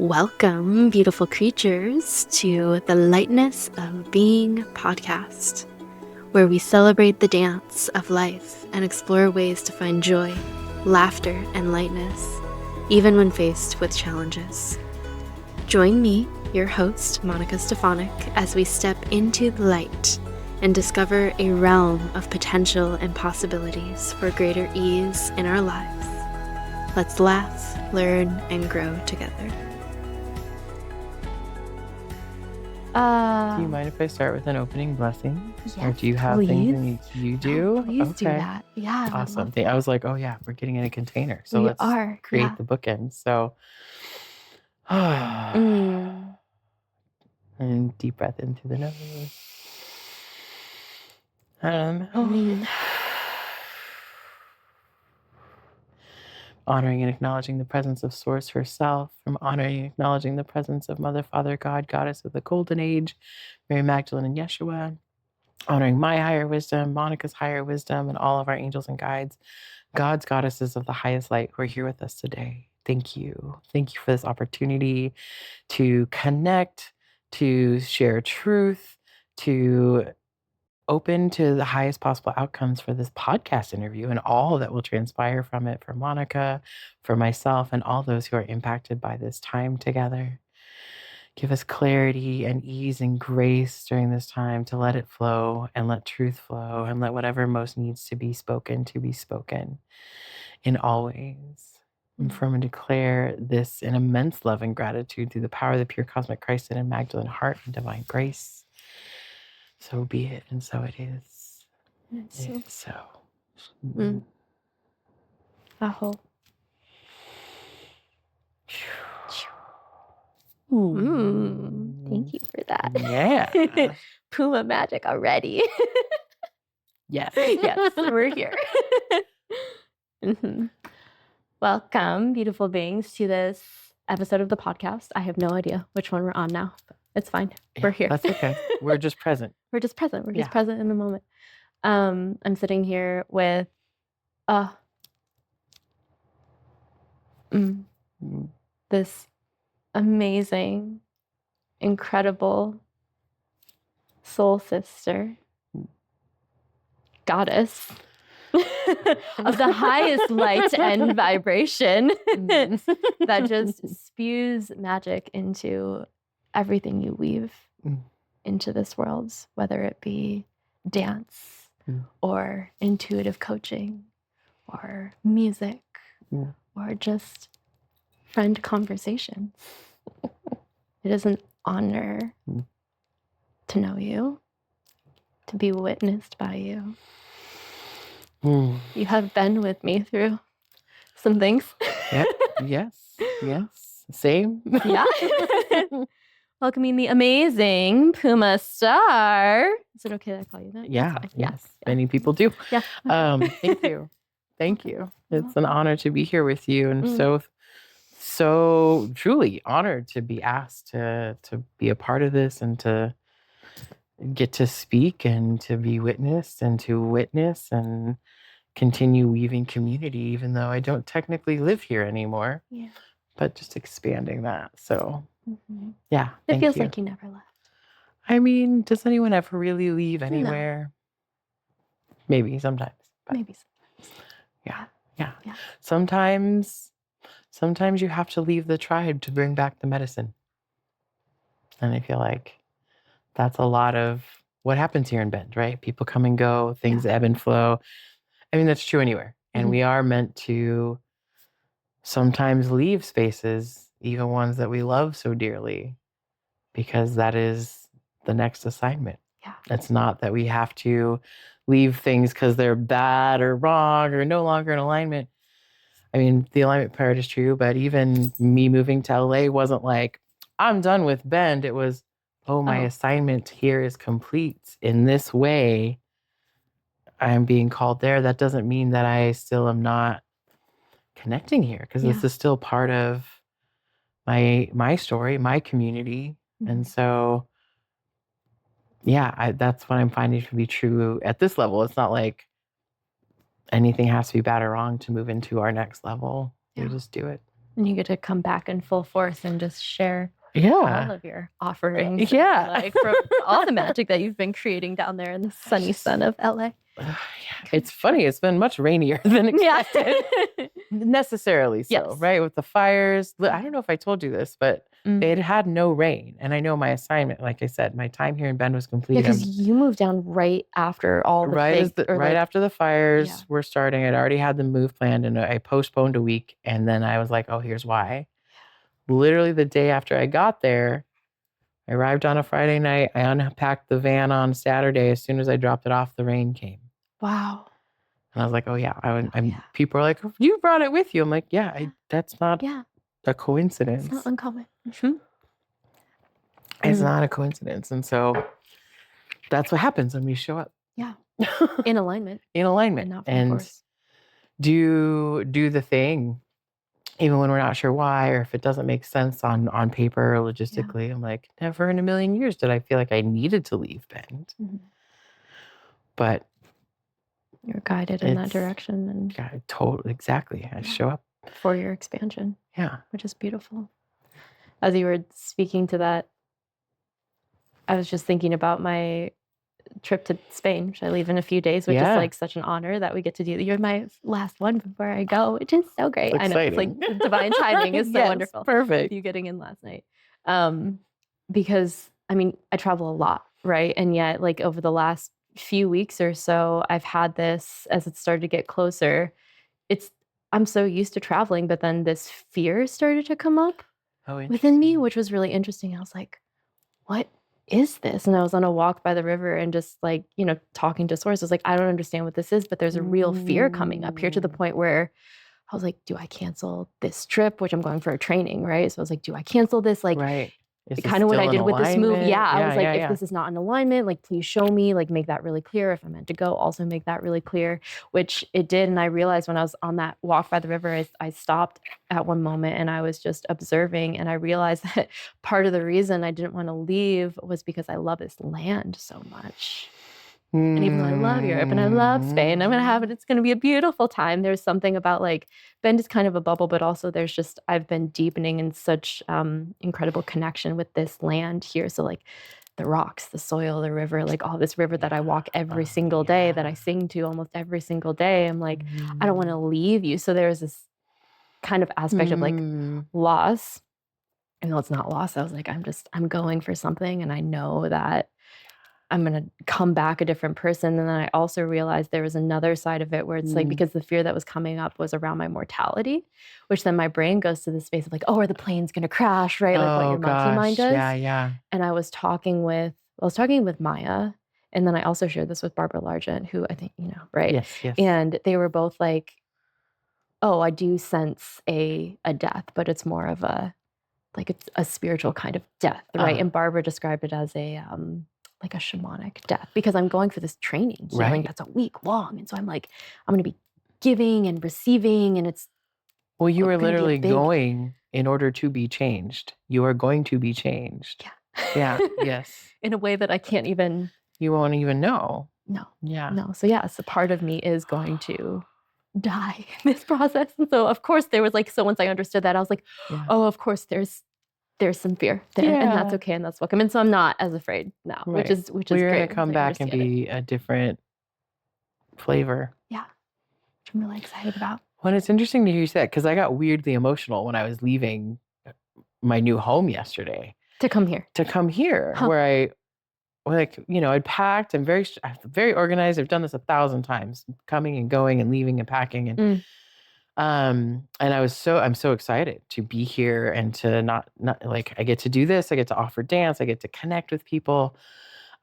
Welcome, beautiful creatures, to the Lightness of Being podcast, where we celebrate the dance of life and explore ways to find joy, laughter, and lightness, even when faced with challenges. Join me, your host, Monika Stefanik, as we step into the light and discover a realm of potential and possibilities for greater ease in our lives. Let's laugh, learn, and grow together. Do you mind if I start with an opening blessing? Yes, or do you have things you do? No, please do that. Yeah. Awesome. I was like, oh yeah, we're getting in a container. So We let's are, create yeah. the bookends. So and deep breath into the nose. Honoring and acknowledging the presence of Source herself, from honoring and acknowledging the presence of Mother, Father, God, Goddess of the Golden Age, Mary Magdalene and Yeshua, honoring my higher wisdom, Monika's higher wisdom, and all of our angels and guides, God's goddesses of the highest light who are here with us today. Thank you. Thank you for this opportunity to connect, to share truth, to open to the highest possible outcomes for this podcast interview and all that will transpire from it for Monika, for myself, and all those who are impacted by this time together. Give us clarity and ease and grace during this time to let it flow and let truth flow and let whatever most needs to be spoken in all ways. And from and declare this in immense love and gratitude through the power of the pure cosmic Christ and Magdalene heart and divine grace. So be it, and so it is. It's so. Aho. Thank you for that. Yeah. Puma magic already. Yes. Yes, we're here. Welcome, beautiful beings, to this episode of the podcast. I have no idea which one we're on now, but it's fine. We're here. That's okay. We're just present. We're just present. We're just present in the moment. I'm sitting here with this amazing, incredible soul sister, goddess of the highest light and vibration that just spews magic into everything you weave into this world, whether it be dance or intuitive coaching or music or just friend conversations. It is an honor to know you, to be witnessed by you. You have been with me through some things. Yep. Yes. Same. Yeah. Welcoming the amazing Puma Star. Is it okay that I call you that? Yeah. Yes. Many people do. Yeah. Thank you. Thank you. It's an honor to be here with you, and so truly honored to be asked to be a part of this and to get to speak and to be witnessed and to witness and continue weaving community, even though I don't technically live here anymore. Yeah. But just expanding that. So yeah. It feels like you never left. I mean, does anyone ever really leave anywhere? No. Maybe sometimes. Maybe sometimes. Yeah. Sometimes you have to leave the tribe to bring back the medicine. And I feel like that's a lot of what happens here in Bend, right? People come and go, things ebb and flow. I mean, that's true anywhere. And we are meant to sometimes leave spaces, even ones that we love so dearly, because that is the next assignment. Yeah. It's not that we have to leave things because they're bad or wrong or no longer in alignment. I mean, the alignment part is true, but even me moving to LA wasn't like, I'm done with Bend. It was, my assignment here is complete. In this way, I'm being called there. That doesn't mean that I still am not connecting here, because this is still part of my story, my community. And so, that's what I'm finding to be true at this level. It's not like anything has to be bad or wrong to move into our next level. We just do it. And you get to come back in full force and just share Yeah. all of your offerings. Yeah. Like from all the magic that you've been creating down there in the sunny sun of LA. It's funny. It's been much rainier than expected. Yeah. Necessarily so, Yes. right? With the fires. I don't know if I told you this, but they had no rain. And I know my assignment, like I said, my time here in Bend was complete. Yeah, because you moved down right after all the right after the fires were starting. I'd already had the move planned and I postponed a week. And then I was like, oh, here's why. Literally the day after I got there, I arrived on a Friday night. I unpacked the van on Saturday. As soon as I dropped it off, the rain came. Wow. And I was like, oh, yeah. People are like, you brought it with you. I'm like, that's not a coincidence. It's not uncommon. It's not a coincidence. And so that's what happens when we show up. Yeah. In alignment. In alignment. And do the thing, even when we're not sure why, or if it doesn't make sense on paper or logistically. I'm like, never in a million years did I feel like I needed to leave Bend. But you're guided in that direction. And totally, exactly. I show up. For your expansion. Yeah. Which is beautiful. As you were speaking to that, I was just thinking about my trip to Spain, which I leave in a few days, which is like such an honor that we get to do. You're my last one before I go, which is so great. I know it's like divine timing is so wonderful. Perfect. You getting in last night. Because I mean, I travel a lot, right? And yet like over the last few weeks or so, I've had this as it started to get closer. I'm so used to traveling, but then this fear started to come up within me, which was really interesting. I was like, what is this? And I was on a walk by the river and just like, talking to source. I was like, I don't understand what this is, but there's a real fear coming up here to the point where I was like, do I cancel this trip, which I'm going for a training, right? So I was like, do I cancel this? Like, kind of what I did with this move. I was like, if this is not in alignment, like, please show me, like, make that really clear. If I'm meant to go, also make that really clear, which it did. And I realized when I was on that walk by the river, I stopped at one moment and I was just observing. And I realized that part of the reason I didn't want to leave was because I love this land so much. And even though I love Europe and I love Spain, it's going to be a beautiful time. There's something about like, Bend is kind of a bubble, but also I've been deepening in such incredible connection with this land here. So like the rocks, the soil, the river, like all this river that I walk every single day, that I sing to almost every single day. I'm like, I don't want to leave you. So there's this kind of aspect of like loss. And though it's not loss, I was like, I'm going for something. And I know that I'm going to come back a different person. And then I also realized there was another side of it where it's like, because the fear that was coming up was around my mortality, which then my brain goes to the space of like, oh, are the planes going to crash, right? Like what your monkey mind does. Yeah. And I was talking with Maya. And then I also shared this with Barbara Largent, who I think, right? Yes. And they were both like, oh, I do sense a death, but it's more of it's a spiritual kind of death, right? And Barbara described it as like a shamanic death, because I'm going for this training healing that's a week long. And so I'm like, I'm going to be giving and receiving, and it's you are literally going in order to be changed. You are going to be changed. Yeah. Yes. In a way that I can't even. You won't even know. No. Yeah. No. So a part of me is going to die in this process. And so of course there was like, so once I understood that, I was like, oh, of course there's some fear there, and that's okay, and that's welcome. And so I'm not as afraid now, which is great. You're going to come back and be a different flavor. Yeah, which I'm really excited about. Well, it's interesting to hear you say that, because I got weirdly emotional when I was leaving my new home yesterday. To come here, where I'd packed. I'm very organized. I've done this 1,000 times, coming and going and leaving and packing and. And I'm so excited to be here and to not like, I get to do this. I get to offer dance. I get to connect with people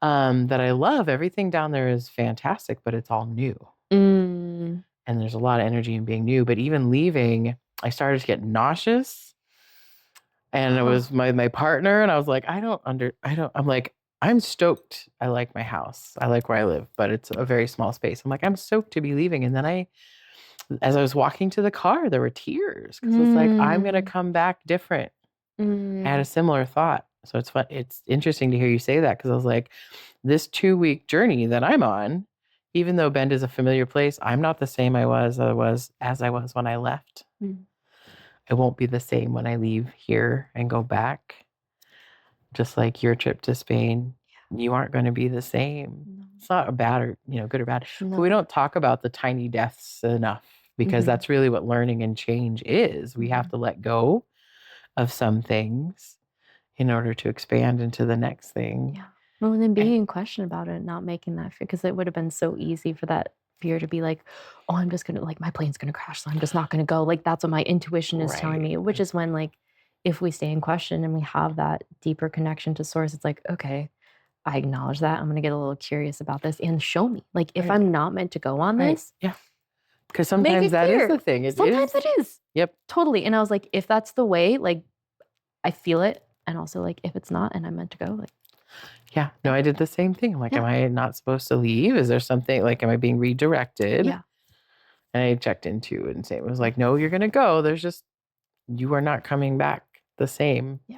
that I love. Everything down there is fantastic, but it's all new. And there's a lot of energy in being new. But even leaving, I started to get nauseous, and it was my partner, and I was like, I'm like, I'm stoked. I like my house. I like where I live, but it's a very small space. I'm like, I'm stoked to be leaving. And then as I was walking to the car, there were tears, because it's like, I'm going to come back different. I had a similar thought. So it's fun. It's interesting to hear you say that, because I was like, this 2-week journey that I'm on, even though Bend is a familiar place, I'm not the same as I was when I left. it won't be the same when I leave here and go back. Just like your trip to Spain, you aren't going to be the same. No. It's not a bad or, good or bad. No. But we don't talk about the tiny deaths enough because that's really what learning and change is. We have to let go of some things in order to expand into the next thing. Yeah. Well, and then being in question about it, not making that fear, because it would have been so easy for that fear to be like, oh, I'm just gonna, like, my plane's gonna crash, so I'm just not gonna go. Like, that's what my intuition is telling me, which is when, like, if we stay in question and we have that deeper connection to source, it's like, okay, I acknowledge that. I'm gonna get a little curious about this and show me. Like, if I'm not meant to go on this, yeah. Because sometimes that is the thing. Sometimes it is. Yep. Totally. And I was like, if that's the way, like, I feel it. And also, like, if it's not and I'm meant to go, like, yeah. No, I did the same thing. I'm like, am I not supposed to leave? Is there something, like, am I being redirected? Yeah. And I checked into it and it was like, no, you're going to go. There's just, you are not coming back the same. Yeah.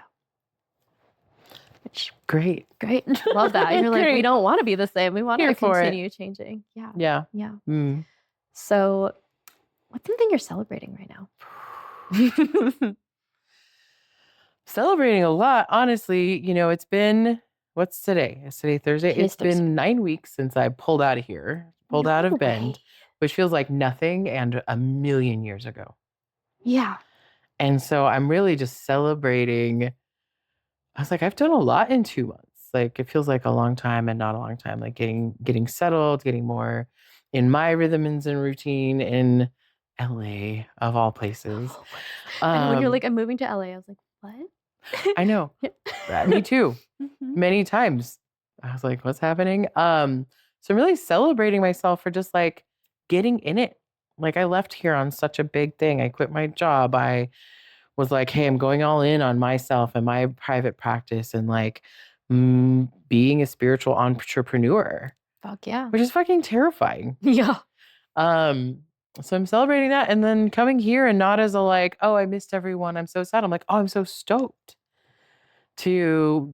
Which, great. Love that. You're like, we don't want to be the same. We want to continue changing. Yeah. Yeah. Yeah. Mm. So what's something you're celebrating right now? Celebrating a lot. Honestly, it's been, what's today? Is today Thursday? It's been 9 weeks since I pulled out of here, out of Bend, which feels like nothing and a million years ago. Yeah. And so I'm really just celebrating. I was like, I've done a lot in 2 months. Like, it feels like a long time and not a long time. Like getting settled, getting more in my rhythms and routine in LA of all places. And when you're like, I'm moving to LA, I was like, what? I know. Me too. Many times. I was like, what's happening? So I'm really celebrating myself for just like getting in it. Like, I left here on such a big thing. I quit my job. I was like, hey, I'm going all in on myself and my private practice and like being a spiritual entrepreneur. Fuck yeah. Which is fucking terrifying. Yeah. So I'm celebrating that and then coming here and not as a like, oh, I missed everyone. I'm so sad. I'm like, oh, I'm so stoked to,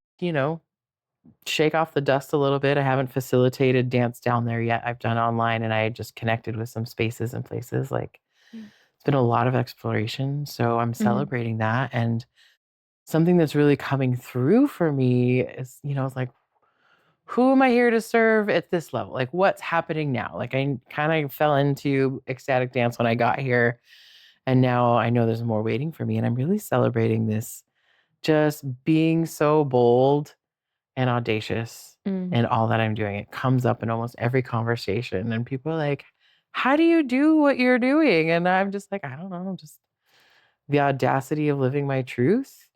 shake off the dust a little bit. I haven't facilitated dance down there yet. I've done online and I just connected with some spaces and places. Like, it's been a lot of exploration. So I'm celebrating that. And something that's really coming through for me is, it's like, who am I here to serve at this level? Like, what's happening now? Like, I kind of fell into ecstatic dance when I got here. And now I know there's more waiting for me. And I'm really celebrating this, just being so bold and audacious in all that I'm doing. It comes up in almost every conversation. And people are like, how do you do what you're doing? And I'm just like, I don't know, just the audacity of living my truth.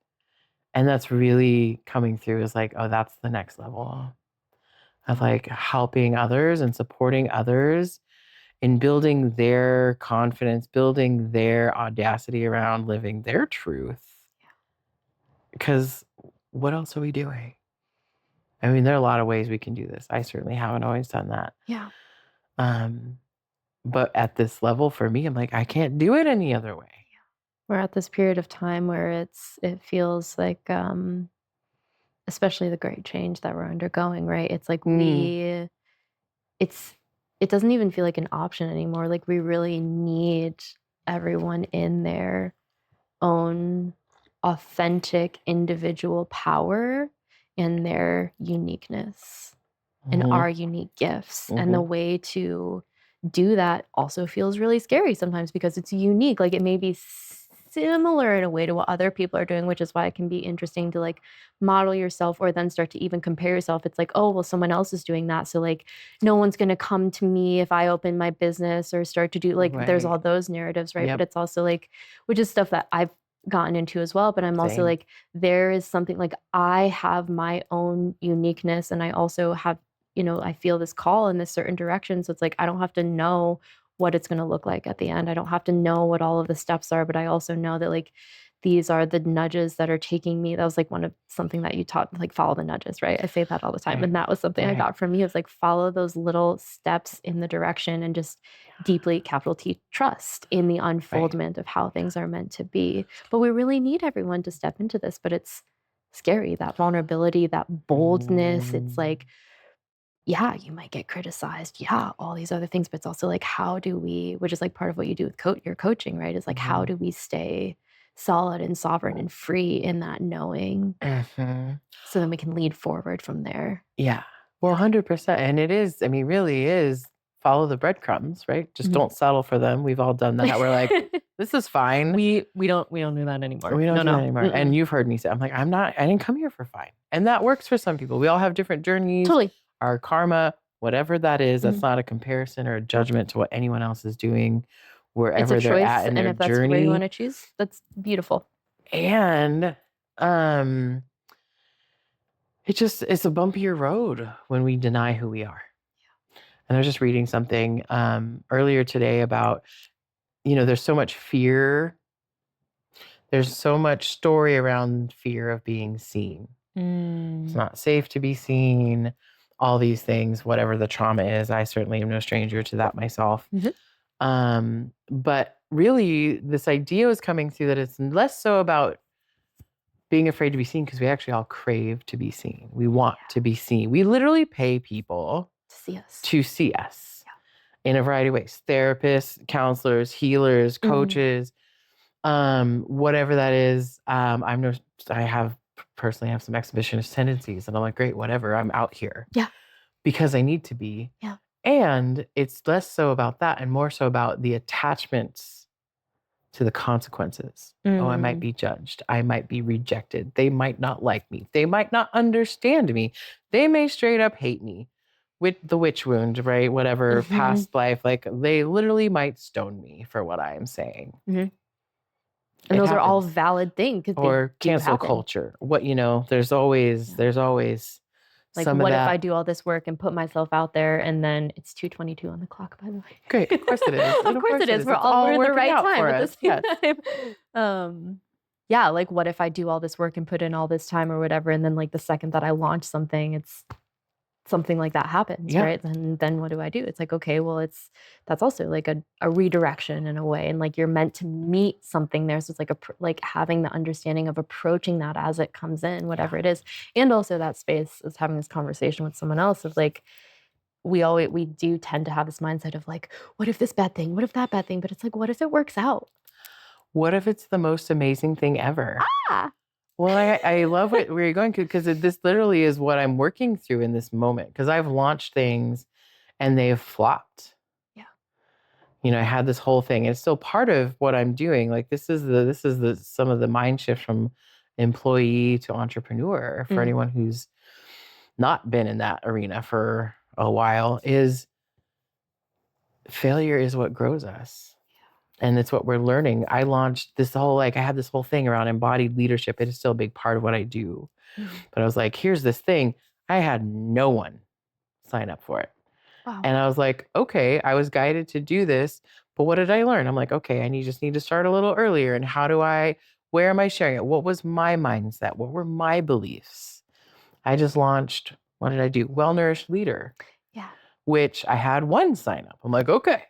And that's really coming through is like, oh, that's the next level of like helping others and supporting others in building their confidence, building their audacity around living their truth. Because what else are we doing? I mean, there are a lot of ways we can do this. I certainly haven't always done that. Yeah. But at this level for me, I'm like, I can't do it any other way. We're at this period of time where it feels like, especially the great change that we're undergoing, right? It's like it doesn't even feel like an option anymore. Like, we really need everyone in their own authentic individual power and their uniqueness and our unique gifts. And the way to do that also feels really scary sometimes because it's unique. Like, it may be similar in a way to what other people are doing, which is why it can be interesting to like model yourself or then start to even compare yourself. It's like, oh, well, someone else is doing that. So like, no one's going to come to me if I open my business or start to do like, there's all those narratives, right? But it's also like, which is stuff that I've gotten into as well. But I'm also like, there is something like, I have my own uniqueness and I also have, I feel this call in this certain direction. So it's like, I don't have to know what it's going to look like at the end. I don't have to know what all of the steps are, but I also know that like, these are the nudges that are taking me. That was like something that you taught, like follow the nudges, right? I say that all the time. And that was something I got from you. It's like, follow those little steps in the direction and just deeply, capital T, trust in the unfoldment of how things are meant to be. But we really need everyone to step into this, but it's scary, that vulnerability, that boldness. It's like, yeah, you might get criticized. Yeah, all these other things. But it's also like, how do we, which is like part of what you do with your coaching, right? Is like, how do we stay solid and sovereign and free in that knowing. So then we can lead forward from there. Yeah. Well, 100%. And it is, I mean, really is follow the breadcrumbs, right? Just don't settle for them. We've all done that. We're like, this is fine. We don't do that anymore. We don't do that anymore. Mm-mm. And you've heard me say, I'm like, I didn't come here for fine. And that works for some people. We all have different journeys. Totally. Our karma, whatever that is, that's not a comparison or a judgment to what anyone else is doing wherever they're at in their journey. And if that's where you want to choose, that's beautiful. And it's a bumpier road when we deny who we are. Yeah. And I was just reading something earlier today about, there's so much fear. There's so much story around fear of being seen. It's not safe to be seen, all these things, whatever the trauma is. I certainly am no stranger to that myself. But really, this idea was coming through that it's less so about being afraid to be seen, because we actually all crave to be seen. We want to be seen. We literally pay people to see us in a variety of ways. Therapists, counselors, healers, coaches, whatever that is. I personally have some exhibitionist tendencies, and I'm like, great, whatever, I'm out here. Yeah. Because I need to be. Yeah. And it's less so about that and more so about the attachments to the consequences. Oh, I might be judged. I might be rejected. They might not like me. They might not understand me. They may straight up hate me with the witch wound, right? Whatever past life, like they literally might stone me for what I am saying. And those happens. Are all valid things. Or cancel culture. What, there's always like, some what of if I do all this work and put myself out there and then it's 2:22 on the clock, by the way. Great. Of course it is. Of course it is. We're all in the right time at the same time. Yeah, like what if I do all this work and put in all this time or whatever, and then like the second that I launch something, it's something like that happens, right? And then what do I do? It's like, okay, well, that's also like a redirection in a way, and like you're meant to meet something there. So it's like having the understanding of approaching that as it comes in, whatever it is, and also that space is having this conversation with someone else of like, we do tend to have this mindset of like, what if this bad thing? What if that bad thing? But it's like, what if it works out? What if it's the most amazing thing ever? Well, I love where you're going, because this literally is what I'm working through in this moment, because I've launched things and they have flopped. Yeah. I had this whole thing. It's still part of what I'm doing. Like this is some of the mind shift from employee to entrepreneur for anyone who's not been in that arena for a while, is failure is what grows us. And it's what we're learning. I launched this whole, I had this whole thing around embodied leadership. It is still a big part of what I do. But I was like, here's this thing. I had no one sign up for it. Wow. And I was like, okay, I was guided to do this, but what did I learn? I'm like, okay, just need to start a little earlier. And where am I sharing it? What was my mindset? What were my beliefs? I just launched, what did I do? Well-Nourished Leader. Yeah. Which I had one sign up. I'm like, okay.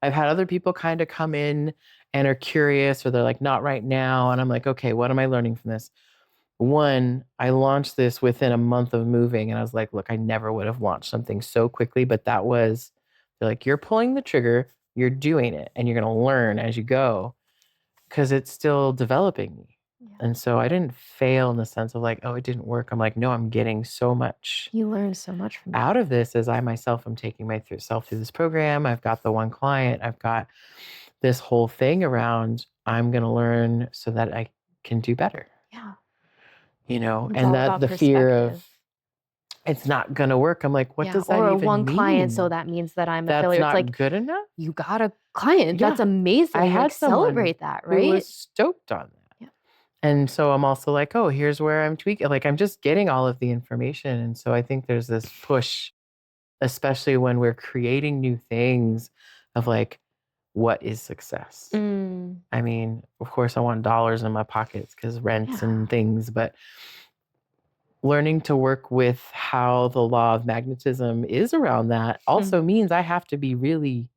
I've had other people kind of come in and are curious, or they're like, not right now. And I'm like, okay, what am I learning from this? One, I launched this within a month of moving. And I was like, look, I never would have launched something so quickly. But they're like, you're pulling the trigger, you're doing it, and you're going to learn as you go, because it's still developing me. Yeah. And so I didn't fail in the sense of like, oh, it didn't work. I'm like, no, I'm getting so much. You learn so much from out of this as I myself am taking myself through this program. I've got the one client. I've got this whole thing around, I'm going to learn so that I can do better. Yeah. It's and that the fear of it's not going to work. I'm like, what does that even mean? Or one client, so that means that I'm That's affiliate. Not it's like, good enough? You got a client. Yeah. That's amazing. I had celebrate that, right? Who was stoked on that. And so I'm also like, oh, here's where I'm tweaking. Like, I'm just getting all of the information. And so I think there's this push, especially when we're creating new things, of like, what is success? I mean, of course, I want dollars in my pockets because rents and things, but learning to work with how the law of magnetism is around that also means I have to be really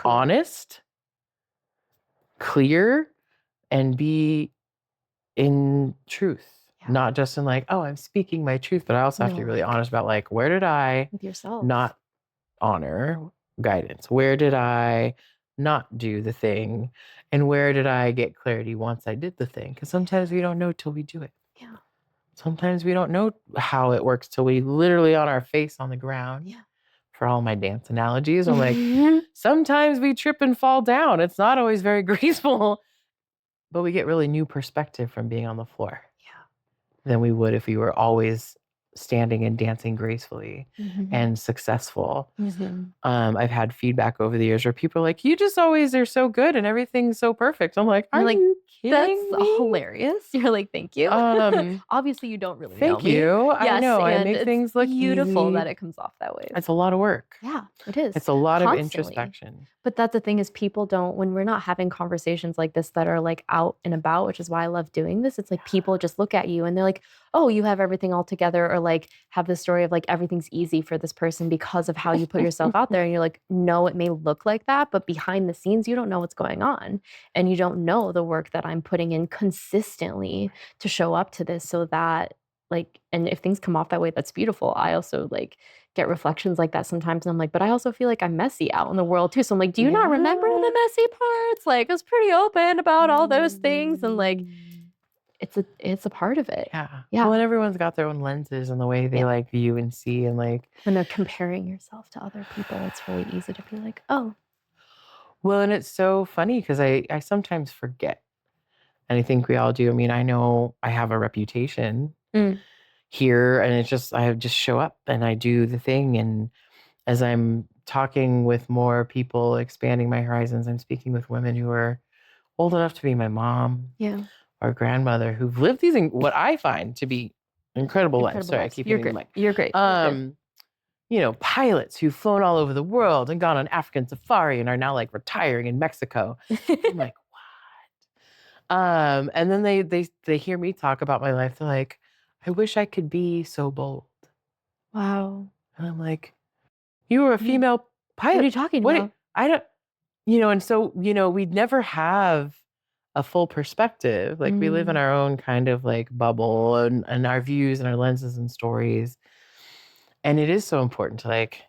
honest, clear, and be in truth, not just in like, oh, I'm speaking my truth, but I also have to be really honest about like, where did I with yourself not honor guidance? Where did I not do the thing? And where did I get clarity once I did the thing? Because sometimes we don't know till we do it. Yeah. Sometimes we don't know how it works till we literally on our face on the ground. Yeah. For all my dance analogies, I'm like, sometimes we trip and fall down. It's not always very graceful, but we get really new perspective from being on the floor. Than we would if we were always standing and dancing gracefully and successful. I've had feedback over the years where people are like, you just always are so good and everything's so perfect. I'm like, are you kidding that's me? hilarious. You're like, thank you. Obviously, you don't really know Thank me. you. Yes, I know. I and make it's things look beautiful easy. that it comes off that way. It's a lot of work. Yeah, it is. It's a lot Constantly. of introspection. But that's the thing is people don't, when we're not having conversations like this that are like out and about, which is why I love doing this. It's like people just look at you and they're like, oh, you have everything all together, or like have the story of like everything's easy for this person because of how you put yourself out there. And you're like, no, it may look like that, but behind the scenes, you don't know what's going on. And you don't know the work that I'm putting in consistently to show up to this so that like, and if things come off that way, that's beautiful. I also like get reflections like that sometimes. And I'm like, but I also feel like I'm messy out in the world too. So I'm like, do you not remember the messy parts? Like I was pretty open about all those things. And like, it's a part of it. Yeah. Yeah. Well, and everyone's got their own lenses and the way they like view and see and like. When they're comparing yourself to other people, it's really easy to be like, oh. Well, and it's so funny because I sometimes forget. And I think we all do. I mean, I know I have a reputation here, and it's just, I just show up and I do the thing. And as I'm talking with more people, expanding my horizons, I'm speaking with women who are old enough to be my mom or grandmother who've lived these, what I find to be incredible lives. Sorry, I keep hitting the mic. You're great. You know, pilots who've flown all over the world and gone on African safari and are now like retiring in Mexico. I'm like, and then they hear me talk about my life. They're like, I wish I could be so bold. Wow. And I'm like, you were a female pilot. What are you talking about? I don't, and so, we'd never have a full perspective. Like we live in our own kind of like bubble and our views and our lenses and stories. And it is so important to like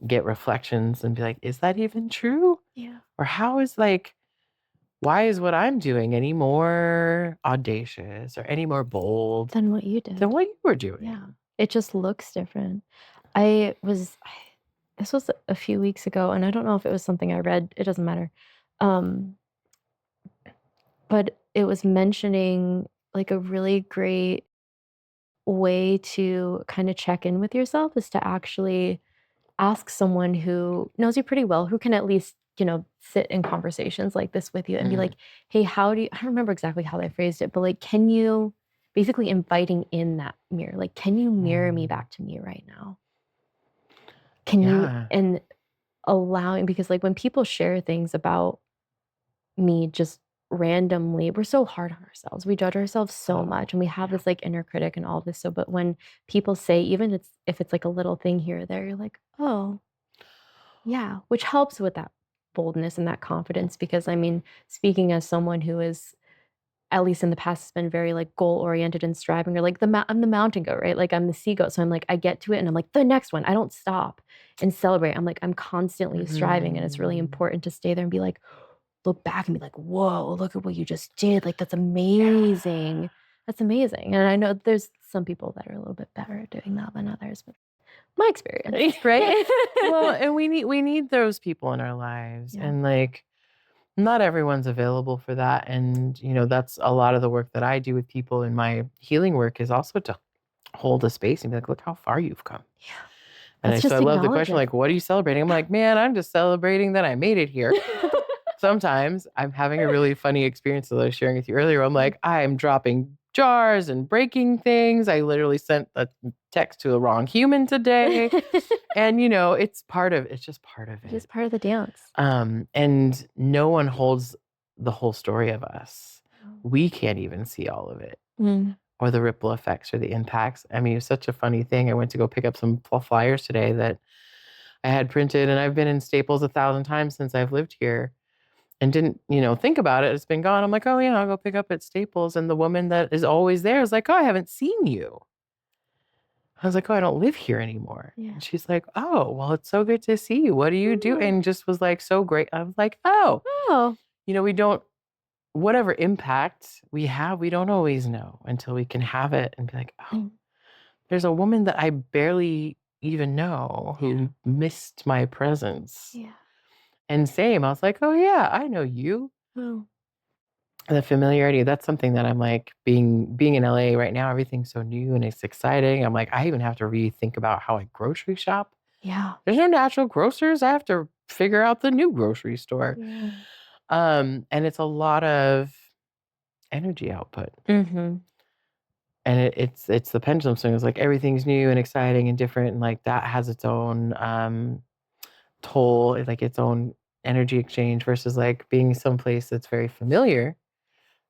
get reflections and be like, is that even true? Yeah. Or how is like, why is what I'm doing any more audacious or any more bold than what you did? Than what you were doing. Yeah. It just looks different. This was a few weeks ago, and I don't know if it was something I read. It doesn't matter. But it was mentioning like a really great way to kind of check in with yourself is to actually ask someone who knows you pretty well, who can at least sit in conversations like this with you and be like, hey, I don't remember exactly how they phrased it, but like, can you basically inviting in that mirror? Like, can you mirror me back to me right now? Can you, and allowing, because like when people share things about me just randomly, we're so hard on ourselves. We judge ourselves so much and we have this like inner critic and all this. So, but when people say, even if it's like a little thing here or there, you're like, oh, yeah, which helps with that boldness and that confidence. Because I mean, speaking as someone who is, at least in the past, has been very like goal oriented and striving, or like I'm the mountain goat, right? Like I'm the sea goat. So I'm like, I get to it and I'm like, the next one, I don't stop and celebrate. I'm like, I'm constantly striving, and it's really important to stay there and be like, look back and be like, whoa, look at what you just did. Like, that's amazing. That's amazing. And I know there's some people that are a little bit better at doing that than others, but my experience, right? Well, and we need those people in our lives. And like, not everyone's available for that. And, that's a lot of the work that I do with people in my healing work is also to hold a space and be like, look how far you've come. Yeah. And so I love the question, like, what are you celebrating? I'm like, man, I'm just celebrating that I made it here. Sometimes I'm having a really funny experience that I was sharing with you earlier. I'm like, I'm dropping jars and breaking things. I literally sent a text to the wrong human today. And, it's just part of it. It's just part of the dance. And no one holds the whole story of us. We can't even see all of it or the ripple effects or the impacts. I mean, it's such a funny thing. I went to go pick up some flyers today that I had printed, and I've been in Staples 1,000 times since I've lived here. And didn't, think about it. It's been gone. I'm like, oh yeah, I'll go pick up at Staples. And the woman that is always there is like, oh, I haven't seen you. I was like, oh, I don't live here anymore. Yeah. And she's like, oh, well, it's so good to see you. What do you do? Oh. And just was like, so great. I was like, oh, we don't, whatever impact we have, we don't always know until we can have it and be like, oh, there's a woman that I barely even know who missed my presence. Yeah. And same, I was like, oh yeah, I know you. Oh. The familiarity, that's something that I'm like, being in LA right now, everything's so new and it's exciting. I'm like, I even have to rethink about how I grocery shop. Yeah. There's no natural grocers. I have to figure out the new grocery store. Yeah. And it's a lot of energy output. Mm-hmm. And it's the pendulum swing. It's like everything's new and exciting and different, and like that has its own toll, like its own energy exchange versus like being someplace that's very familiar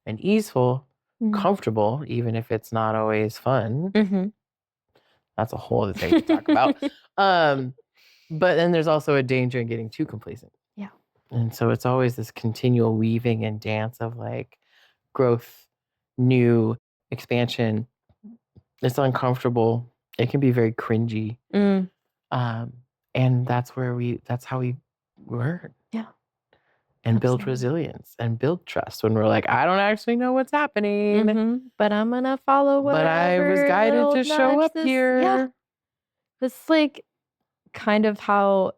and easeful, comfortable, even if it's not always fun. Mm-hmm. That's a whole other thing to talk about. But then there's also a danger in getting too complacent. Yeah. And so it's always this continual weaving and dance of like growth, new expansion. It's uncomfortable. It can be very cringy. And that's how we learn. Yeah. And build resilience and build trust when we're like, I don't actually know what's happening. But I'm going to follow whatever. But I was guided to show up here. Yeah. It's like kind of how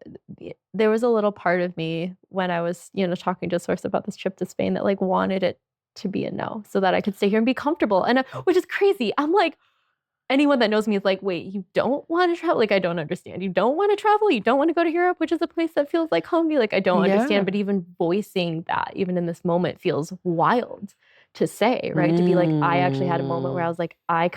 there was a little part of me when I was, talking to Source about this trip to Spain that like wanted it to be a no so that I could stay here and be comfortable. And which is crazy. I'm like, anyone that knows me is like, wait, you don't want to travel? Like, I don't understand. You don't want to travel? You don't want to go to Europe, which is a place that feels like home to you? Like, I don't understand. But even voicing that, even in this moment, feels wild to say, right? To be like, I actually had a moment where I was like, I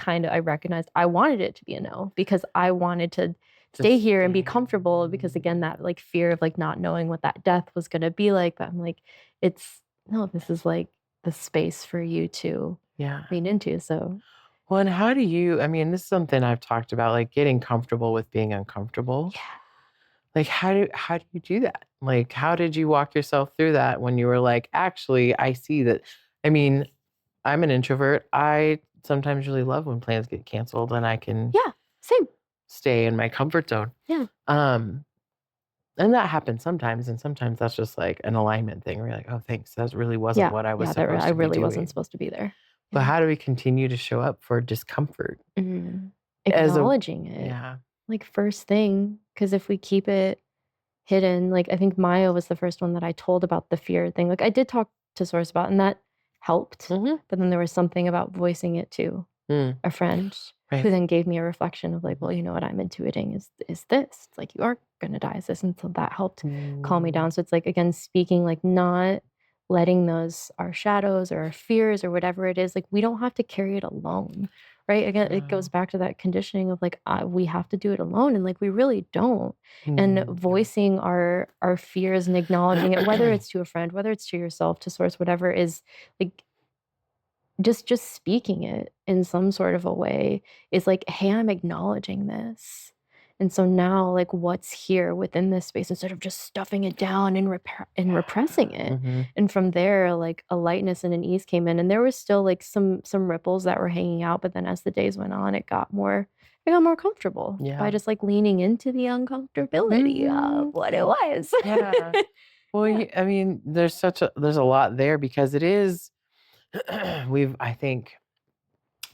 recognized I wanted it to be a no because I wanted to stay here and be comfortable because again, that like fear of like not knowing what that death was going to be like. But I'm like, this is like the space for you to lean into. So. Well, and how do you, this is something I've talked about, like getting comfortable with being uncomfortable. Yeah. Like, how do you do that? Like, how did you walk yourself through that when you were like, actually, I see that, I'm an introvert. I sometimes really love when plans get canceled and I can stay in my comfort zone. Yeah. And that happens sometimes. And sometimes that's just like an alignment thing where you're like, oh, thanks. That really wasn't what I was supposed to be doing. I really wasn't supposed to be there. But how do we continue to show up for discomfort? Acknowledging it. Yeah. Like first thing, because if we keep it hidden, like I think Maya was the first one that I told about the fear thing. Like I did talk to Source about, and that helped. But then there was something about voicing it to a friend who then gave me a reflection of like, well, you know what I'm intuiting is this. It's like you are gonna die as this. And so that helped calm me down. So it's like again, speaking, like not letting those our shadows or our fears or whatever it is, like we don't have to carry it alone. Right. Again, it goes back to that conditioning of like, we have to do it alone. And like, we really don't. And voicing our fears and acknowledging it, whether it's to a friend, whether it's to yourself, to Source, whatever, is like, just speaking it in some sort of a way is like, hey, I'm acknowledging this. And so now, like, what's here within this space instead of just stuffing it down and repressing it. And from there, like, a lightness and an ease came in. And there was still, like, some ripples that were hanging out. But then as the days went on, it got more comfortable by just, like, leaning into the uncomfortability of what it was. Well, there's a lot there because it is, I think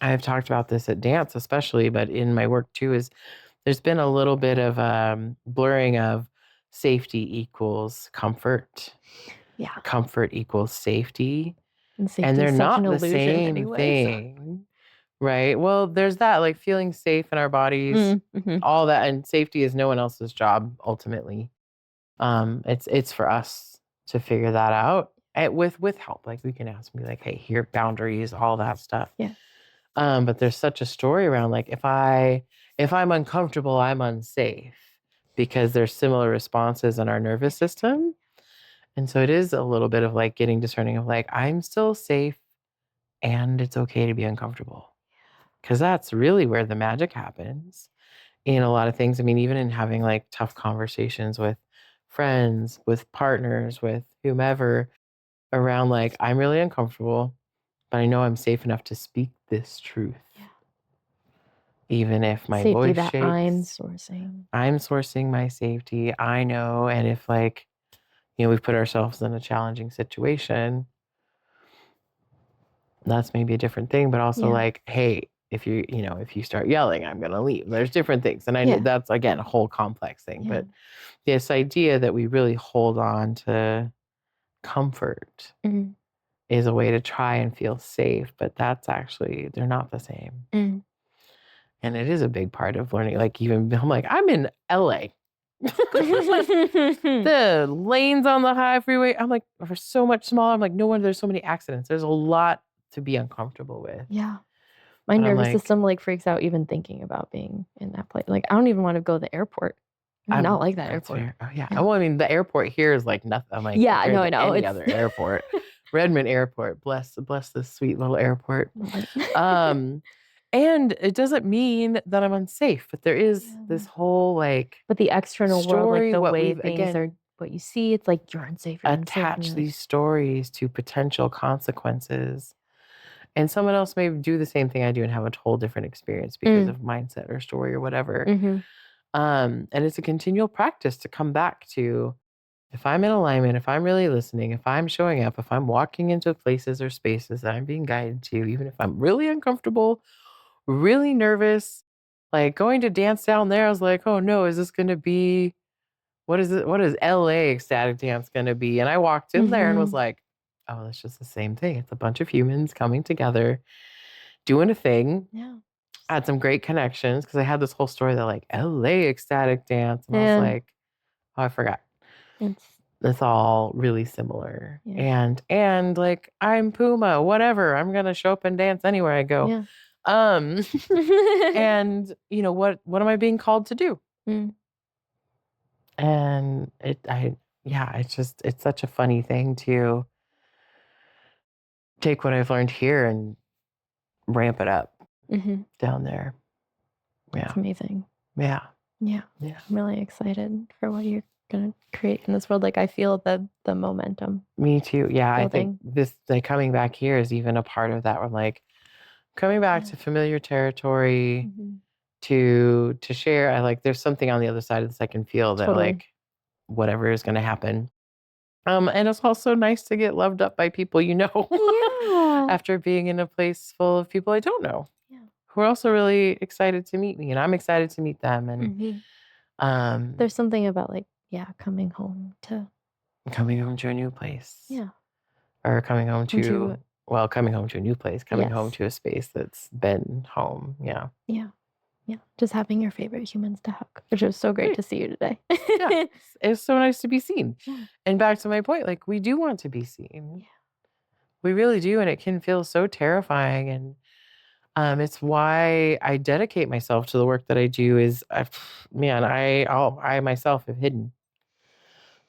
I've talked about this at dance especially, but in my work too, is there's been a little bit of blurring of safety equals comfort. Yeah. Comfort equals safety. And they're not the same thing. Right? Well, there's that, like feeling safe in our bodies, all that. And safety is no one else's job, ultimately. It's for us to figure that out with help. Like we can ask and be like, hey, here, boundaries, all that stuff. Yeah. But there's such a story around like, if I'm uncomfortable, I'm unsafe because there's similar responses in our nervous system. And so it is a little bit of like getting discerning of like, I'm still safe and it's okay to be uncomfortable. Because that's really where the magic happens in a lot of things. Even in having like tough conversations with friends, with partners, with whomever around like, I'm really uncomfortable, but I know I'm safe enough to speak this truth. Yeah. even if my Safety voice that shakes. I'm sourcing. I'm sourcing my safety. I know. And if like, we've put ourselves in a challenging situation, that's maybe a different thing, but also like, hey, if you start yelling, I'm going to leave. There's different things. And I know that's, again, a whole complex thing, but this idea that we really hold on to comfort is a way to try and feel safe, but that's actually, they're not the same. And it is a big part of learning. Like even, I'm like, I'm in LA. The lanes on the high freeway, I'm like, are so much smaller. I'm like, no wonder there's so many accidents. There's a lot to be uncomfortable with. Yeah. My But I'm nervous like- system like freaks out even thinking about being in that place. Like I don't even want to go to the airport. I do not like that That's airport. fair. Oh yeah. Yeah. Well, I mean, the airport here is like nothing. I'm like, Yeah, compared no, to I know. any It's- other airport. Redmond Airport, bless this sweet little airport. And it doesn't mean that I'm unsafe, but there is this whole like, But the external world, like story, the what way we've, things again, are, what you see, it's like you're unsafe. You're unsafe, and attach you're these stories to potential consequences. And someone else may do the same thing I do and have a whole different experience because of mindset or story or whatever. And it's a continual practice to come back to, if I'm in alignment, if I'm really listening, if I'm showing up, if I'm walking into places or spaces that I'm being guided to, even if I'm really uncomfortable, really nervous, like going to dance down there, I was like, oh no, is this going to be, what is it? What is LA ecstatic dance going to be? And I walked in there and was like, oh, that's just the same thing. It's a bunch of humans coming together, doing a thing. Yeah. I had some great connections because I had this whole story that like LA ecstatic dance. And I was like, oh, I forgot. It's all really similar. And like, I'm Puma, whatever. I'm going to show up and dance anywhere I go. Yeah. And what am I being called to do? And it's such a funny thing to take what I've learned here and ramp it up down there. Yeah. It's amazing. Yeah. Yeah. Yeah. I'm really excited for what you're going to create in this world. Like I feel the momentum. Me too. Yeah. building. I think this, like coming back here is even a part of that. Where I'm like coming back to familiar territory to share. I like, there's something on the other side of this I can feel that like whatever is going to happen. And it's also nice to get loved up by people after being in a place full of people I don't know, who are also really excited to meet me, and I'm excited to meet them. And there's something about like coming home to a new place, or coming home to a new place, coming home to a space that's been home. Yeah. Just having your favorite humans to hug, which was so great to see you today. It's so nice to be seen. And back to my point, like we do want to be seen. We really do, and it can feel so terrifying. And it's why I dedicate myself to the work that I do. Is I myself have hidden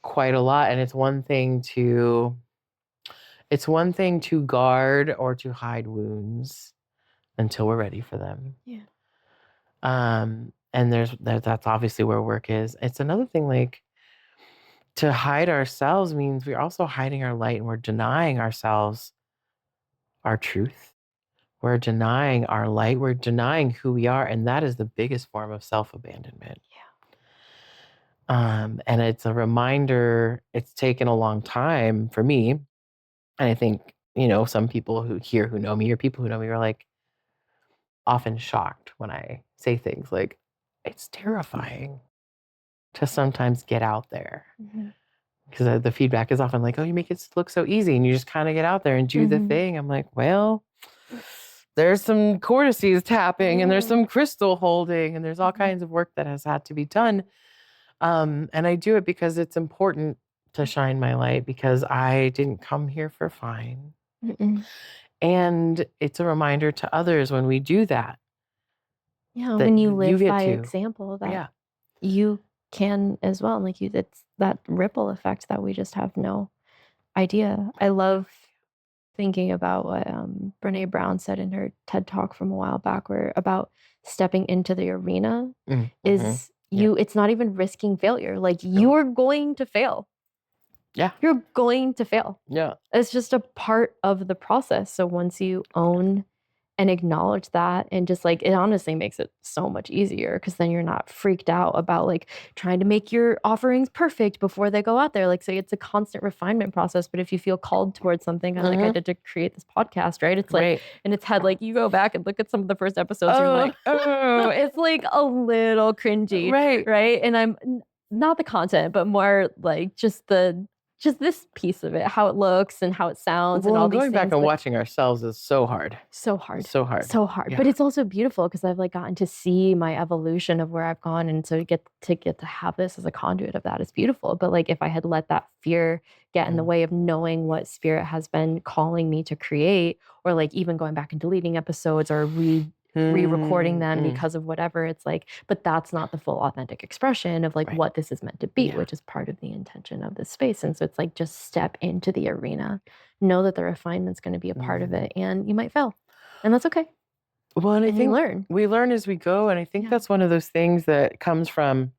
quite a lot, and it's one thing to guard or to hide wounds until we're ready for them. And that's obviously where work is. It's another thing, like to hide ourselves means we're also hiding our light, and we're denying ourselves our truth. We're denying our light. We're denying who we are. And that is the biggest form of self-abandonment. And it's a reminder. It's taken a long time for me. And I think, some people who know me, or people who know me, are like often shocked when I say things like, it's terrifying to sometimes get out there. Because the feedback is often like, oh, you make it look so easy, and you just kind of get out there and do the thing. I'm like, well, there's some cortices tapping, and there's some crystal holding, and there's all kinds of work that has had to be done. And I do it because it's important to shine my light, because I didn't come here for fine. And it's a reminder to others when we do that. Yeah, when you live by example, that you can as well. And like it's that ripple effect that we just have no idea. I love thinking about what Brene Brown said in her TED Talk from a while back, where about stepping into the arena is it's not even risking failure. Like you're going to fail. Yeah. You're going to fail. Yeah. It's just a part of the process. So once you own and acknowledge that. And just like, it honestly makes it so much easier, because then you're not freaked out about like trying to make your offerings perfect before they go out there. Like, say it's a constant refinement process, but if you feel called towards something, like I did to create this podcast, right? It's like, and it's had like, you go back and look at some of the first episodes, you're like, oh, it's like a little cringy. Right. And I'm not the content, but more like just this piece of it, how it looks and how it sounds, and all these going things. back and watching ourselves is so hard. So hard. Yeah. But it's also beautiful, because I've like gotten to see my evolution of where I've gone, and so get to have this as a conduit of that is beautiful. But like, if I had let that fear get in the way of knowing what spirit has been calling me to create, or like even going back and deleting episodes or re-recording them because of whatever, it's like, but that's not the full authentic expression of like what this is meant to be, which is part of the intention of this space. And so it's like, just step into the arena, know that the refinement's going to be a part of it, and you might fail, and that's okay. Well, and I think we learn as we go. And I think that's one of those things that comes from,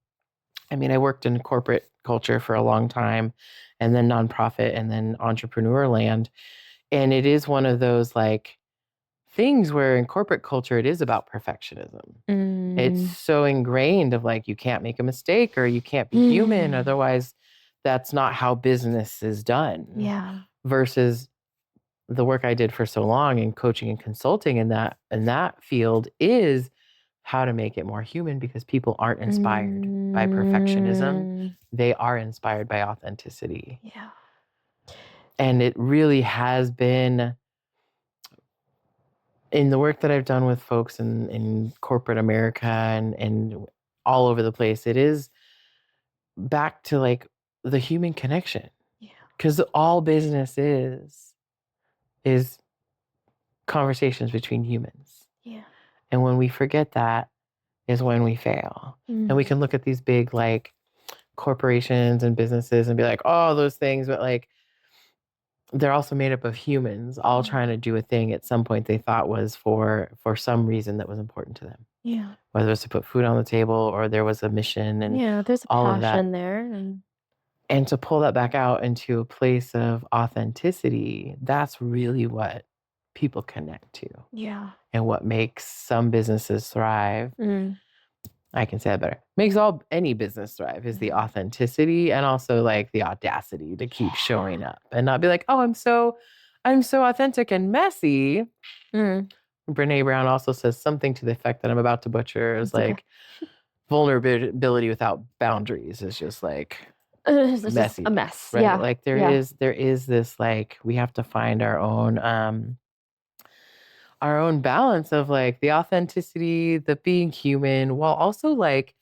I mean, I worked in corporate culture for a long time, and then nonprofit, and then entrepreneur land. And it is one of those like things where in corporate culture, it is about perfectionism. It's so ingrained of like, you can't make a mistake, or you can't be human. Otherwise, that's not how business is done. Yeah. Versus the work I did for so long in coaching and consulting in that field is how to make it more human, because people aren't inspired by perfectionism. They are inspired by authenticity. Yeah. And it really has been, in the work that I've done with folks in corporate America and all over the place, it is back to like the human connection. Yeah. Because all business is conversations between humans. Yeah. And when we forget that is when we fail. And we can look at these big like corporations and businesses and be like, oh, those things, but like, they're also made up of humans all trying to do a thing at some point they thought was for some reason that was important to them. Yeah. Whether it's to put food on the table, or there was a mission, and there's a all passion of that there. And to pull that back out into a place of authenticity, that's really what people connect to. Yeah. And what makes some businesses thrive. I can say that better. Makes any business thrive is the authenticity, and also like the audacity to keep showing up and not be like, oh, I'm so authentic and messy. Brene Brown also says something to the effect that I'm about to butcher is like, vulnerability without boundaries is just like it's messy. Just a mess. Right? Yeah. Like there is this like, we have to find our own balance of like the authenticity, the being human, while also like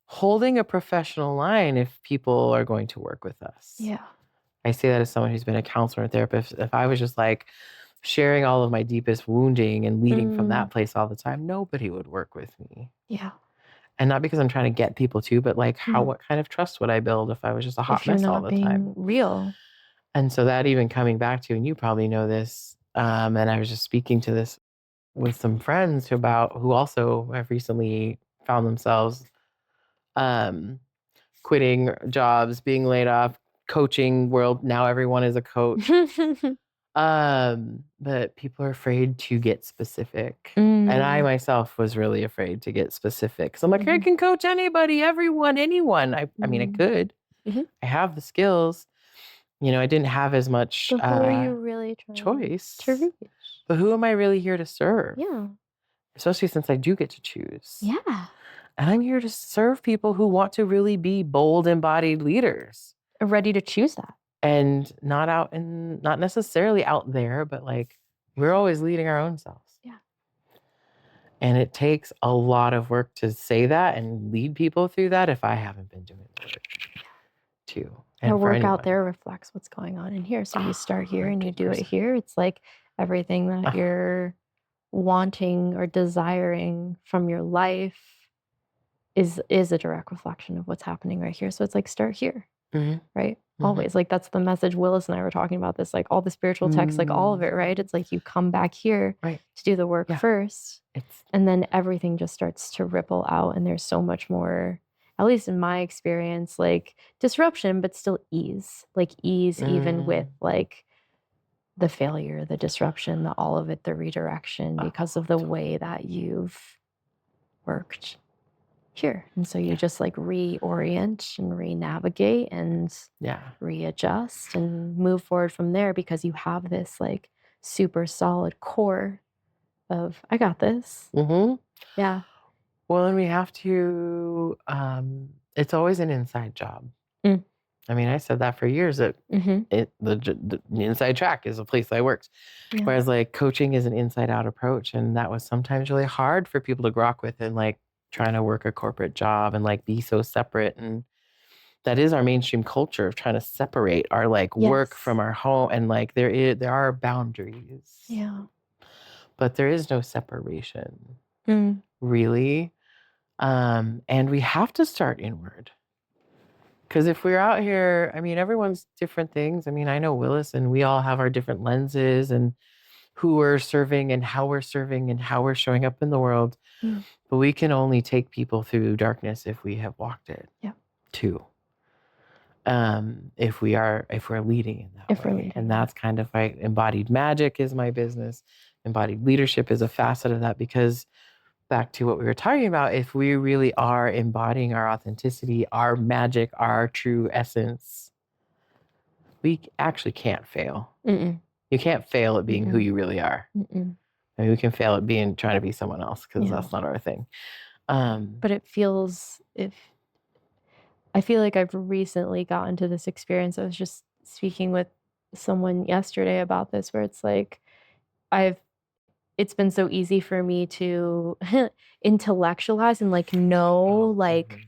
holding a professional line if people are going to work with us. Yeah. I say that as someone who's been a counselor and therapist. If I was just like sharing all of my deepest wounding and leading from that place all the time, nobody would work with me. Yeah. And not because I'm trying to get people to, but like what kind of trust would I build if I was just a hot mess all the time? Real. And so that even coming back to, and you probably know this, and I was just speaking to this with some friends who also have recently found themselves quitting jobs, being laid off, coaching world. Now everyone is a coach. But people are afraid to get specific. And I myself was really afraid to get specific. So I'm like, I can coach anybody, everyone, anyone. I mean, I could. I have the skills. You know, I didn't have as much who are you really trying choice. To reach? But who am I really here to serve? Yeah. Especially since I do get to choose. Yeah. And I'm here to serve people who want to really be bold, embodied leaders. Are ready to choose that. And not necessarily out there, but like we're always leading our own selves. Yeah. And it takes a lot of work to say that and lead people through that if I haven't been doing the work too. And our work out there reflects what's going on in here. So you start here 100%. And you do it here. It's like everything that you're wanting or desiring from your life is a direct reflection of what's happening right here. So it's like, start here, right? Always. Like that's the message. Willis and I were talking about this, like all the spiritual texts, like all of it, right? It's like you come back here to do the work first, and then everything just starts to ripple out. And there's so much more, at least in my experience, like disruption, but still ease, like ease even with like the failure, the disruption, all of it, the redirection because of the way that you've worked here. And so you just like reorient and re-navigate and readjust and move forward from there because you have this like super solid core of, I got this. Mm-hmm. Yeah. Well, and we have to, it's always an inside job. Mm. I mean, I said that for years that the inside track is a place I worked. Yeah. Whereas like coaching is an inside out approach. And that was sometimes really hard for people to grok with and like trying to work a corporate job and like be so separate. And that is our mainstream culture of trying to separate our like work from our home. And like there are boundaries. Yeah. But there is no separation, really. And we have to start inward. Because if we're out here, I mean, everyone's different things. I mean, I know Willis and we all have our different lenses and who we're serving and how we're serving and how we're showing up in the world. But we can only take people through darkness if we have walked it too. If we're leading in that way. And that's kind of like embodied magic is my business. Embodied leadership is a facet of that because back to what we were talking about, if we really are embodying our authenticity, our magic, our true essence, we actually can't fail. You can't fail at being who you really are. I mean, we can fail at trying to be someone else because that's not our thing. But I feel like I've recently gotten to this experience. I was just speaking with someone yesterday about this, where it's like, it's been so easy for me to intellectualize and like know like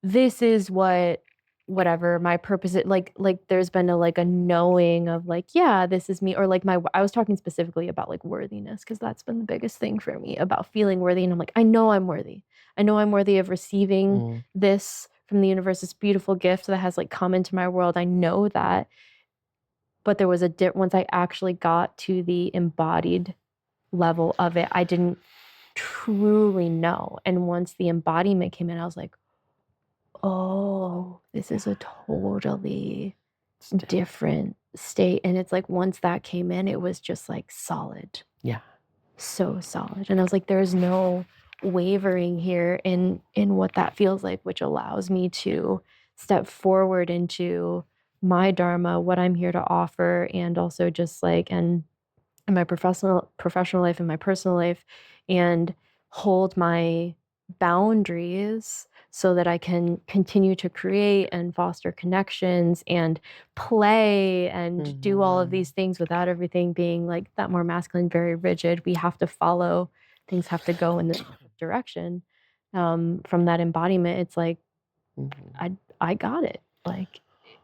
this is whatever my purpose is, like there's been a knowing of like, yeah, this is me, or like I was talking specifically about like worthiness because that's been the biggest thing for me about feeling worthy. And I'm like, I know I'm worthy of receiving this from the universe, this beautiful gift that has like come into my world. I know that. But there was once I actually got to the embodied level of it, I didn't truly know. And once the embodiment came in, I was like, oh, this is a totally different state. And it's like, once that came in, it was just like solid. Yeah. So solid. And I was like, there's no wavering here in what that feels like, which allows me to step forward into my dharma, what I'm here to offer, and also just like, and in my professional life and my personal life, and hold my boundaries so that I can continue to create and foster connections and play and do all of these things without everything being like that more masculine, very rigid. We have to follow, things have to go in this direction. From that embodiment, it's like, I got it. Like,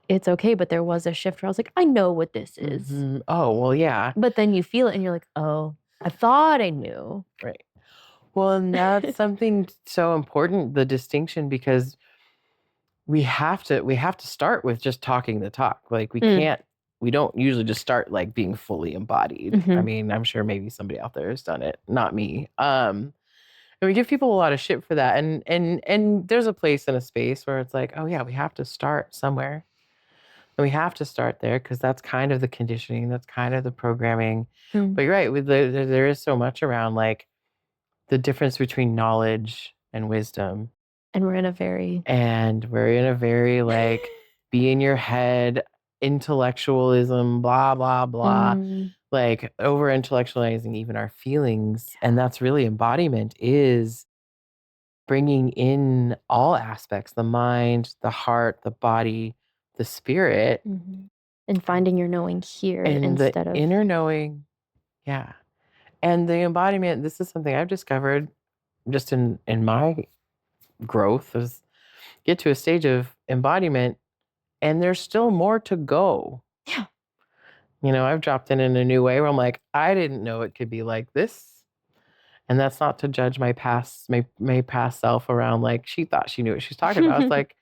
it's okay. But there was a shift where I was like, I know what this is. Oh, well, yeah. But then you feel it and you're like, oh, I thought I knew. Right. Well, and that's something so important, the distinction, because we have to start with just talking the talk. Like we don't usually just start like being fully embodied. I mean, I'm sure maybe somebody out there has done it, not me. And we give people a lot of shit for that. And there's a place and a space where it's like, oh yeah, we have to start somewhere. And we have to start there because that's kind of the conditioning, that's kind of the programming. But you're right, there is so much around like the difference between knowledge and wisdom. And we're in a very like be in your head, intellectualism, blah, blah, blah, like over intellectualizing even our feelings. And that's really embodiment, is bringing in all aspects, the mind, the heart, the body, the spirit. And finding your knowing here and instead the of inner knowing. Yeah. And the embodiment, this is something I've discovered just in my growth, is get to a stage of embodiment and there's still more to go. Yeah. You know, I've dropped in a new way where I'm like, I didn't know it could be like this. And that's not to judge my past self around like she thought she knew what she's talking about. It's like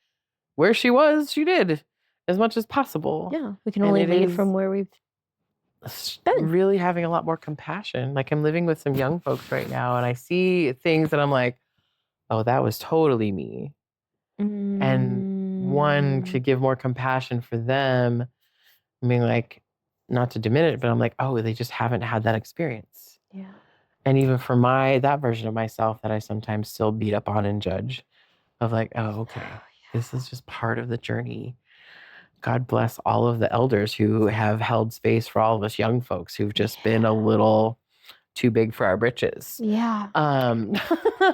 where she was, she did as much as possible. Yeah. We can only lead from where we've been. Really having a lot more compassion. Like I'm living with some young folks right now and I see things that I'm like, oh, that was totally me. And one, to give more compassion for them, I mean, like, not to diminish it, but I'm like, oh, they just haven't had that experience. Yeah. And even for that version of myself that I sometimes still beat up on and judge, of like, oh, okay, this is just part of the journey. God bless all of the elders who have held space for all of us young folks who've just been a little too big for our britches. Yeah.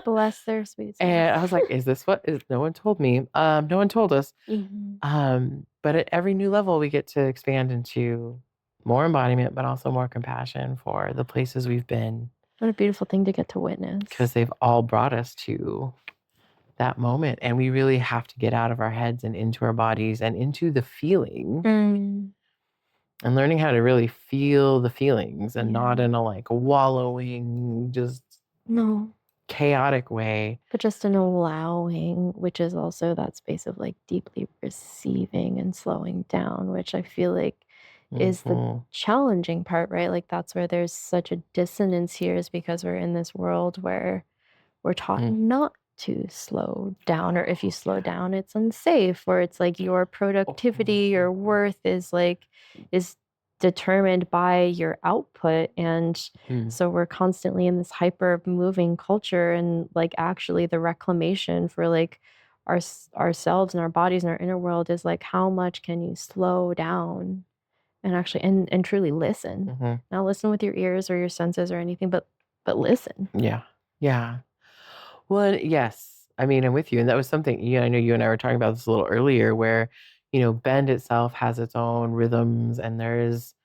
Bless their sweet souls. And I was like, is this what is? No one told me. No one told us. But at every new level, we get to expand into more embodiment, but also more compassion for the places we've been. What a beautiful thing to get to witness. Because they've all brought us to that moment. And we really have to get out of our heads and into our bodies and into the feeling. And learning how to really feel the feelings and not in a like wallowing, just chaotic way. But just an allowing, which is also that space of like deeply receiving and slowing down, which I feel like is the challenging part, right? Like that's where there's such a dissonance here, is because we're in this world where we're taught not to slow down, or if you slow down, it's unsafe, or it's like your productivity, your worth is determined by your output. And so we're constantly in this hyper moving culture, and like actually the reclamation for like ourselves and our bodies and our inner world is like, how much can you slow down and actually and truly listen? Not listen with your ears or your senses or anything, but listen. Yeah. Well, yes. I mean, I'm with you. And that was something, I know you and I were talking about this a little earlier, where, Bend itself has its own rhythms, and there's,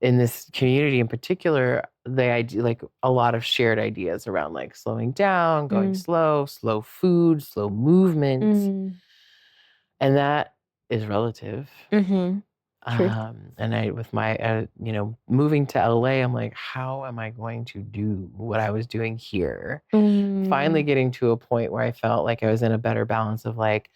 in this community in particular, the idea, like a lot of shared ideas around like slowing down, going slow food, slow movements. And that is relative. And I, with my, moving to LA, I'm like, how am I going to do what I was doing here? Finally getting to a point where I felt like I was in a better balance of like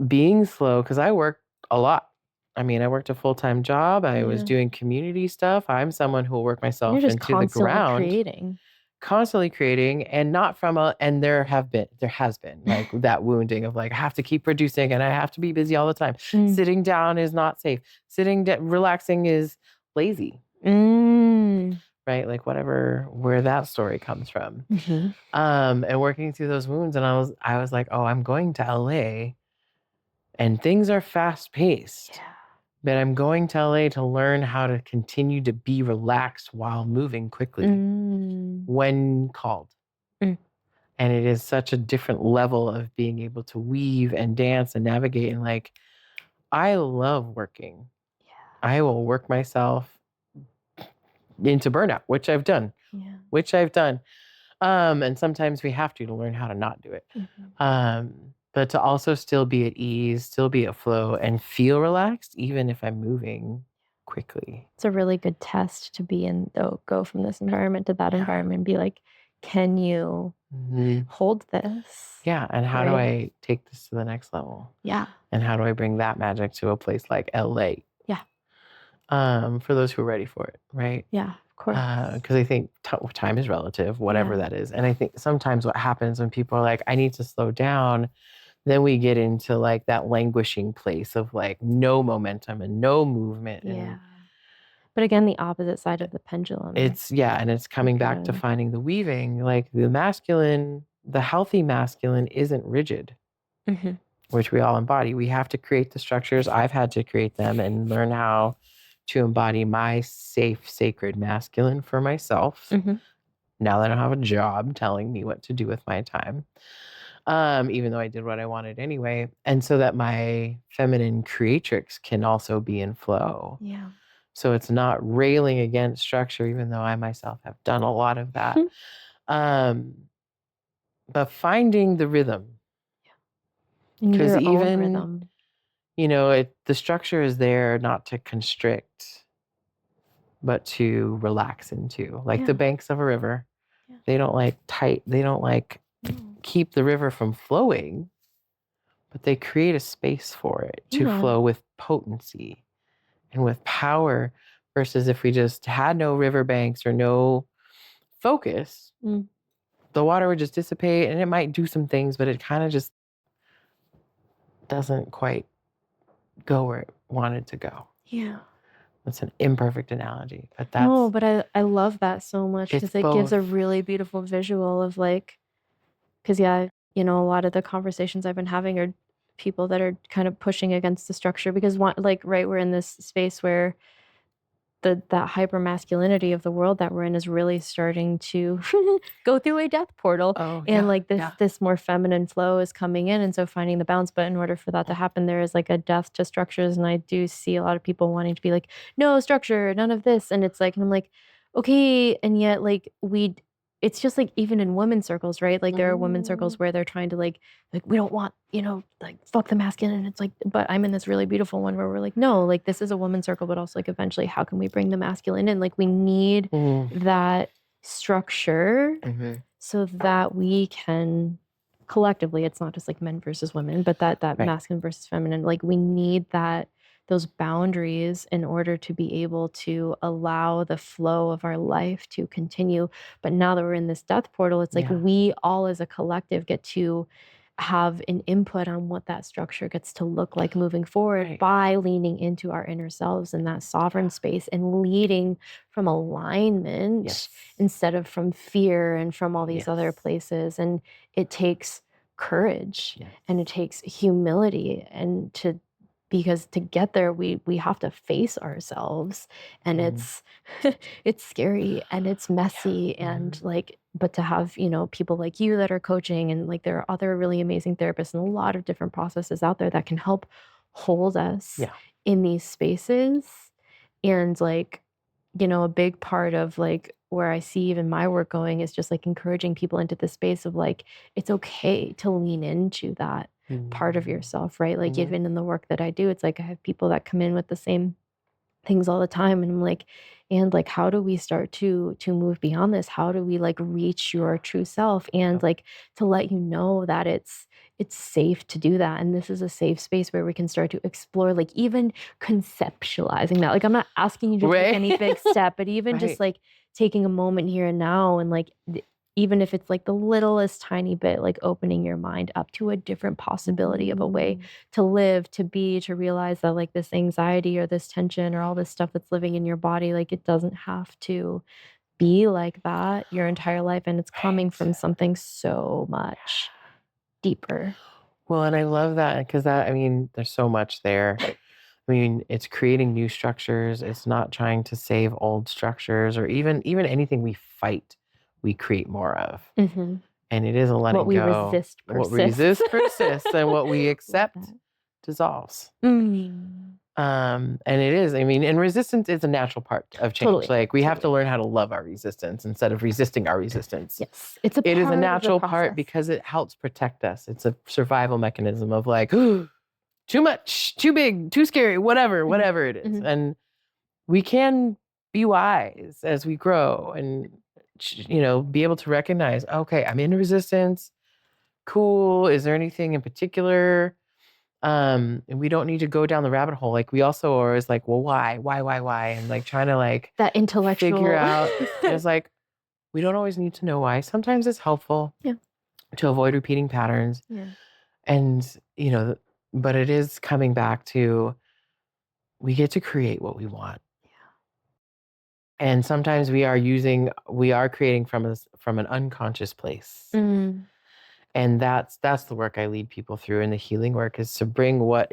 being slow, because I worked a lot. I mean, I worked a full-time job. I was doing community stuff. I'm someone who will work myself into the ground. Constantly creating, and not from and there has been like that wounding of like, I have to keep producing and I have to be busy all the time. Sitting down is not safe. Relaxing is lazy. Right? Like where that story comes from. And working through those wounds. And I was like, oh, I'm going to LA and things are fast paced. Yeah. But I'm going to LA to learn how to continue to be relaxed while moving quickly when called. And it is such a different level of being able to weave and dance and navigate. And like, I love working. Yeah. I will work myself into burnout, which I've done. And sometimes we have to learn how to not do it. But to also still be at ease, still be at flow, and feel relaxed, even if I'm moving quickly. It's a really good test to be in, though. Go from this environment to that environment and be like, can you hold this? Yeah. And how do I take this to the next level? Yeah. And how do I bring that magic to a place like LA? Yeah. For those who are ready for it, right? Yeah, of course. Because I think time is relative, whatever that is. And I think sometimes what happens when people are like, I need to slow down, then we get into like that languishing place of like no momentum and no movement. Yeah. But again, the opposite side of the pendulum. And it's coming back to finding the weaving. Like the masculine, the healthy masculine isn't rigid, which we all embody. We have to create the structures. I've had to create them and learn how to embody my safe, sacred masculine for myself. Now that I don't have a job telling me what to do with my time. Even though I did what I wanted anyway. And so that my feminine creatrix can also be in flow. Yeah. So it's not railing against structure, even though I myself have done a lot of that. But finding the rhythm. Because even, the structure is there not to constrict, but to relax into. Like the banks of a river. Yeah. They don't like keep the river from flowing, but they create a space for it to flow with potency and with power, versus if we just had no riverbanks or no focus, the water would just dissipate, and it might do some things, but it kind of just doesn't quite go where it wanted to go. Yeah. That's an imperfect analogy, but No, but I love that so much it's because it gives a both. really beautiful visual of like, because yeah, you know, a lot of the conversations I've been having are people that are kind of pushing against the structure because one, like, right, we're in this space where that hyper masculinity of the world that we're in is really starting to go through a death portal, Oh, and yeah, like this yeah. this more feminine flow is coming in, and so finding the balance. But in order for that to happen, there is like a death to structures, and I do see a lot of people wanting to be like, no structure, none of this, and it's like, and I'm like, okay, and yet like it's just like even in women's circles, right? Like there are women's circles where they're trying to like we don't want, you know, like fuck the masculine, and it's like, but I'm in this really beautiful one where we're like, no, like this is a woman's circle, but also like eventually how can we bring the masculine in? Like we need that structure so that we can collectively, it's not just like men versus women, but that Right. masculine versus feminine, like we need that, those boundaries in order to be able to allow the flow of our life to continue. But now that we're in this death portal, it's like Yeah. we all as a collective get to have an input on what that structure gets to look like moving forward Right. by leaning into our inner selves in that sovereign space and leading from alignment Yes. instead of from fear and from all these other Yes. places. And it takes courage Yes. and it takes humility, and because to get there we have to face ourselves, and it's it's scary and it's messy, and like, but to have, you know, people like you that are coaching, and like there are other really amazing therapists and a lot of different processes out there that can help hold us Yeah. in these spaces. And like, you know, a big part of like where I see even my work going is just like encouraging people into the space of like, it's okay to lean into that part of yourself, right? Like even in the work that I do, it's like I have people that come in with the same things all the time, and I'm like, and like how do we start to move beyond this? How do we like reach your true self, and like to let you know that it's safe to do that, and this is a safe space where we can start to explore, like even conceptualizing that. Like I'm not asking you to Right. take any big step, but even just Right. like taking a moment here and now, and like even if it's like the littlest tiny bit, like opening your mind up to a different possibility of a way to live, to be, to realize that like this anxiety or this tension or all this stuff that's living in your body, like it doesn't have to be like that your entire life. And it's coming from something so much deeper. Well, and I love that because that, I mean, there's so much there. I mean, it's creating new structures. It's not trying to save old structures, or even anything we fight, we create more of. Mm-hmm. And it is a letting What we go. resist What we resist persists, and what we accept that. dissolves. Mm. And it is, I mean, and resistance is a natural part of change. Totally, Like we have to learn how to love our resistance instead of resisting our resistance. Yes, it is a natural part because it helps protect us. It's a survival mechanism of like, too much, too big, too scary, whatever it is. And we can be wise as we grow and, you know, be able to recognize, okay, I'm in resistance. Cool. Is there anything in particular? And we don't need to go down the rabbit hole. Like we also are always like, well, why? And like trying to like that intellectual figure out. It's like, we don't always need to know why. Sometimes it's helpful to avoid repeating patterns. And, you know, but it is coming back to, we get to create what we want. And sometimes we are creating from an unconscious place. And that's the work I lead people through in the healing work, is to bring what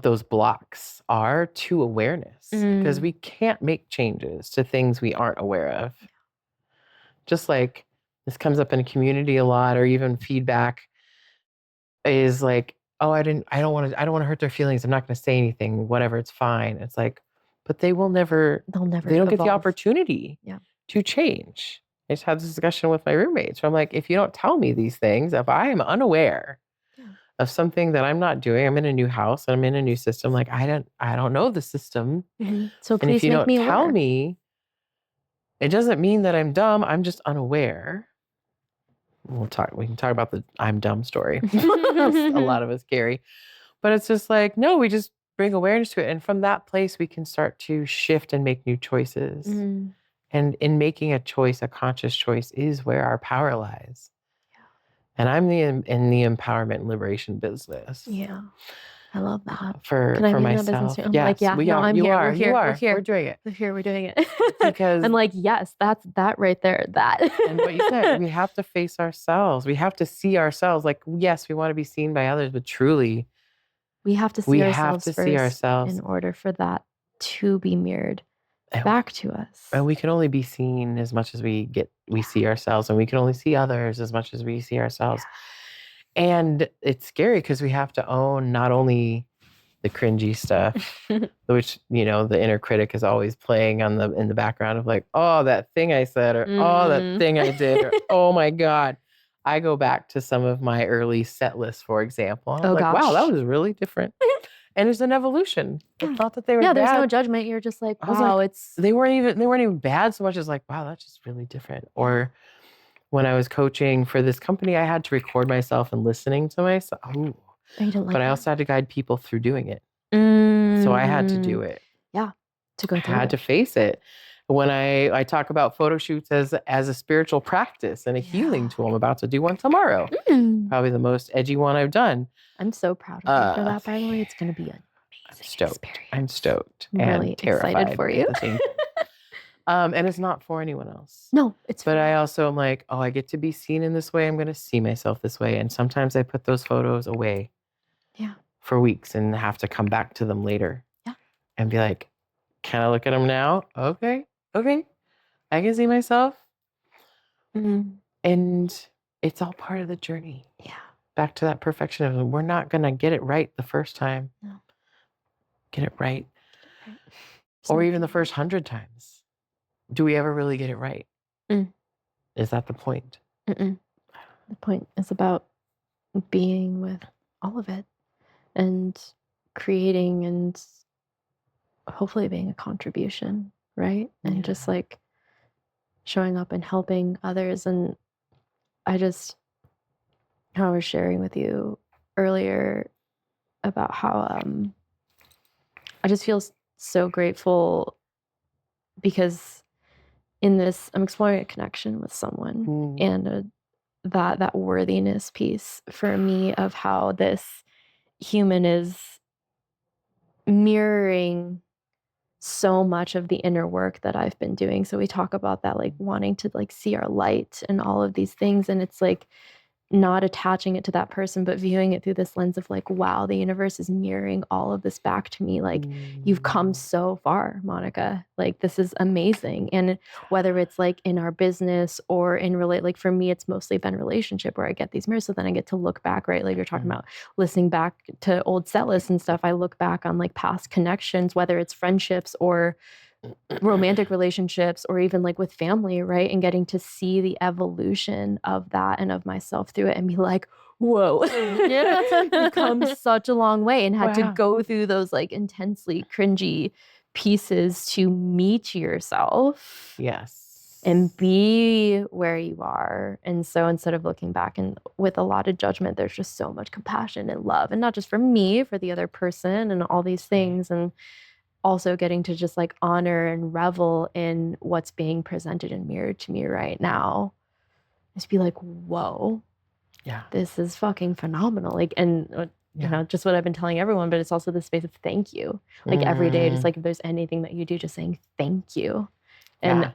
those blocks are to awareness, because we can't make changes to things we aren't aware of. Just like this comes up in a community a lot, or even feedback is like, oh, I don't want to hurt their feelings. I'm not going to say anything, whatever, it's fine. It's like, but they don't get the opportunity to change. I just had this discussion with my roommates where I'm like, if you don't tell me these things, if I am unaware of something that I'm not doing, I'm in a new house and I'm in a new system, like I don't know the system. So and if you don't tell aware. me, it doesn't mean that I'm dumb. I'm just unaware. We can talk about the I'm dumb story. A lot of us carry. But it's just like, no, we just bring awareness to it. And from that place, we can start to shift and make new choices. And in making a choice, a conscious choice, is where our power lies. And I'm in the empowerment and liberation business. I love that. for Can I be in that business myself. too? I'm Yes, like, yeah, no, I'm here. We're here. We're here. We're doing it We're here. We're doing it. because I'm like, yes, that's that right there. That. and what you said, we have to face ourselves. We have to see ourselves. Like, yes, we want to be seen by others, but truly, we have to see we have ourselves to first see ourselves. in order for that to be mirrored And- back to us. And we can only be seen as much as we see ourselves, and we can only see others as much as we see ourselves. And it's scary because we have to own not only the cringy stuff, which, the inner critic is always playing in the background of like, oh, that thing I said, or oh, that thing I did, or oh my God. I go back to some of my early set lists, for example. I'm like, wow, that was really different. And it's an evolution. It's not that they were bad. There's no judgment. You're just like, wow, they weren't even bad so much as like, wow, that's just really different. Or when I was coaching for this company, I had to record myself and listening to myself. Ooh. But I also had to guide people through doing it. So I had to do it. Yeah. To go through I had to face it. When I talk about photo shoots as a spiritual practice and a healing tool, I'm about to do one tomorrow. Probably the most edgy one I've done. I'm so proud of you for that, by the way. It's going to be an amazing experience. I'm stoked. I'm really terrified excited for you. And it's not for anyone else. No, But I also am like, oh, I get to be seen in this way. I'm going to see myself this way. And sometimes I put those photos away for weeks and have to come back to them later. Yeah. And be like, can I look at them now? Okay. I can see myself. And it's all part of the journey. Yeah. Back to that perfectionism. We're not going to get it right the first time. No. Get it right. Or even the first 100 times. Do we ever really get it right? Is that the point? The point is about being with all of it and creating and hopefully being a contribution, right? And just like showing up and helping others. And I was sharing with you earlier about how I just feel so grateful because in this, I'm exploring a connection with someone and that worthiness piece for me of how this human is mirroring so much of the inner work that I've been doing. So we talk about that, like wanting to like see our light and all of these things. And it's like not attaching it to that person, but viewing it through this lens of like, wow, the universe is mirroring all of this back to me. Like you've come so far, Monika. Like this is amazing. And whether it's like in our business or in like for me, it's mostly been relationship where I get these mirrors. So then I get to look back, right? Like you're talking about listening back to old set lists and stuff. I look back on like past connections, whether it's friendships or romantic relationships or even like with family, right? And getting to see the evolution of that and of myself through it and be like, whoa, you've come such a long way and had to go through those like intensely cringy pieces to meet yourself. Yes. And be where you are. And so instead of looking back and with a lot of judgment, there's just so much compassion and love. And not just for me, for the other person and all these things. And also getting to just like honor and revel in what's being presented and mirrored to me right now. Just be like, whoa, this is fucking phenomenal. Like, and you know, just what I've been telling everyone, but it's also the space of thank you. Like every day, just like if there's anything that you do, just saying thank you. And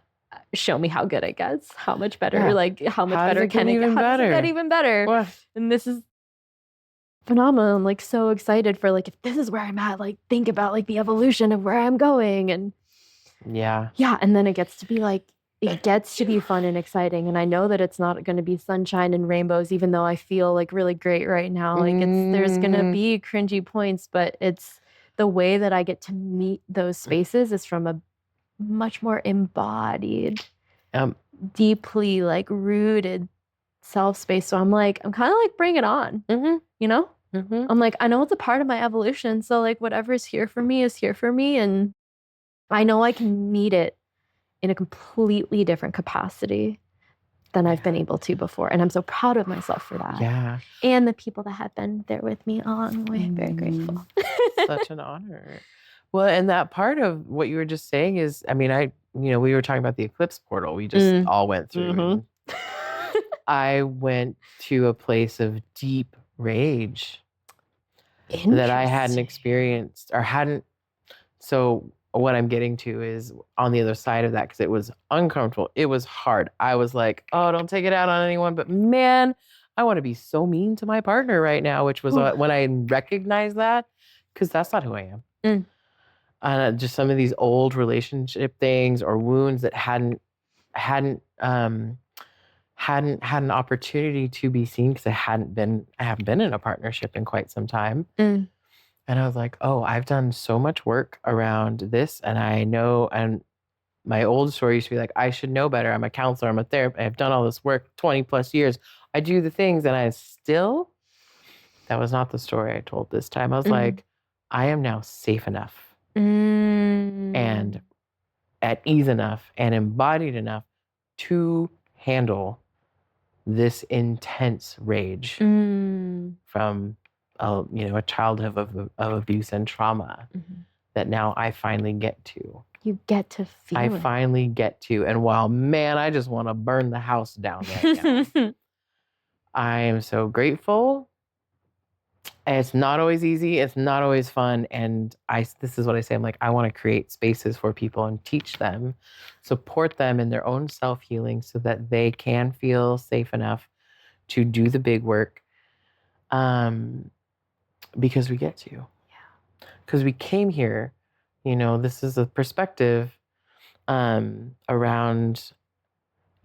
show me how good it gets, how much better, like how much better can it get? How does it get even better? What? And this is phenomenal. I'm like so excited for like, if this is where I'm at, like think about like the evolution of where I'm going. And and then it gets to be like, it gets to be fun and exciting. And I know that it's not going to be sunshine and rainbows, even though I feel like really great right now. Like there's going to be cringy points, but it's the way that I get to meet those spaces is from a much more embodied, deeply like rooted self space. So I'm kind of like, bring it on, you know? I'm like, I know it's a part of my evolution. So like whatever's here for me is here for me. And I know I can meet it in a completely different capacity than I've been able to before. And I'm so proud of myself for that. Yeah. And the people that have been there with me along the way. I'm very grateful. Such an honor. Well, and that part of what you were just saying is, I mean, we were talking about the eclipse portal. We just all went through. I went to a place of deep rage that I hadn't experienced or hadn't. So what I'm getting to is on the other side of that, because it was uncomfortable. It was hard. I was like, oh, don't take it out on anyone. But man, I want to be so mean to my partner right now, which was when I recognized that, because that's not who I am. Just some of these old relationship things or wounds that hadn't had an opportunity to be seen because I haven't been in a partnership in quite some time. And I was like, oh, I've done so much work around this. And I know, and my old story used to be like, I should know better. I'm a counselor, I'm a therapist. I've done all this work 20 plus years. I do the things and that was not the story I told this time. I was like, I am now safe enough and at ease enough and embodied enough to handle this intense rage from a childhood of abuse and trauma that now I finally get to. You get to feel it. I finally get to. And while, man, I just want to burn the house down right now. I am so grateful. And it's not always easy. It's not always fun. And this is what I say. I'm like, I want to create spaces for people and teach them, support them in their own self-healing so that they can feel safe enough to do the big work. Because we get to. Yeah. Because we came here, this is a perspective around,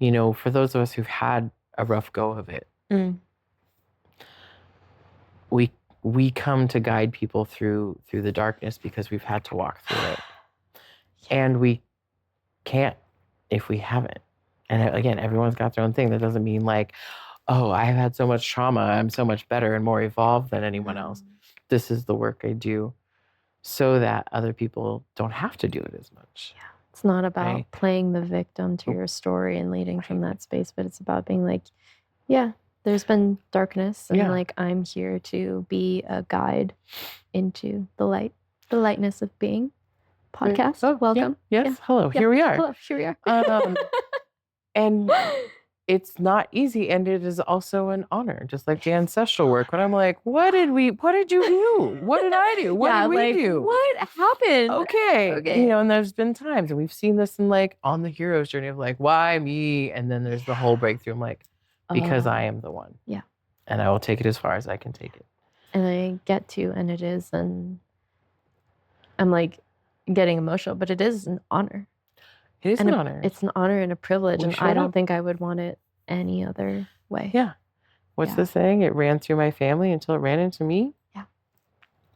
for those of us who've had a rough go of it. We come to guide people through the darkness because we've had to walk through it. And we can't if we haven't. And again, everyone's got their own thing. That doesn't mean like, oh, I've had so much trauma, I'm so much better and more evolved than anyone else. This is the work I do so that other people don't have to do it as much. Yeah. It's not about playing the victim to your story and leading from that space, but it's about being like, yeah, there's been darkness and like I'm here to be a guide into the light, the lightness of being. Podcast. Oh, welcome. Yeah. Yes. Yeah. Hello. Here we are. Hello. Here we are. And it's not easy, and it is also an honor, just like the ancestral work. When I'm like, what did you do? What did I do? What did we do? What happened? Okay. And there's been times, and we've seen this in like on the hero's journey of like, why me? And then there's the whole breakthrough. I'm like, because I am the one. Yeah. And I will take it as far as I can take it. And I get to, and it is, and I'm like getting emotional, but it is an honor. It is an honor. It's an honor and a privilege, and I don't think I would want it any other way. Yeah. What's the saying? It ran through my family until it ran into me. Yeah.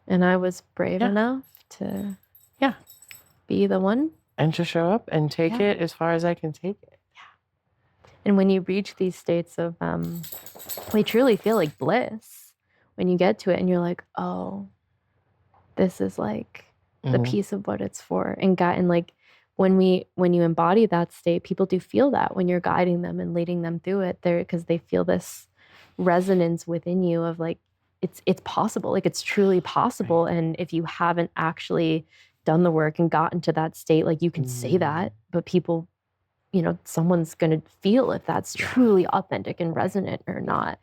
And I was brave enough to be the one. And to show up and take it as far as I can take it. Yeah. And when you reach these states of, we truly feel like bliss when you get to it and you're like, oh, this is like the piece of what it's for. And like, when you embody that state, people do feel that when you're guiding them and leading them through it there, because they feel this resonance within you of like, it's possible, like it's truly possible. Right. And if you haven't actually done the work and gotten to that state, like you can say that, but people, someone's going to feel if that's truly authentic and resonant or not.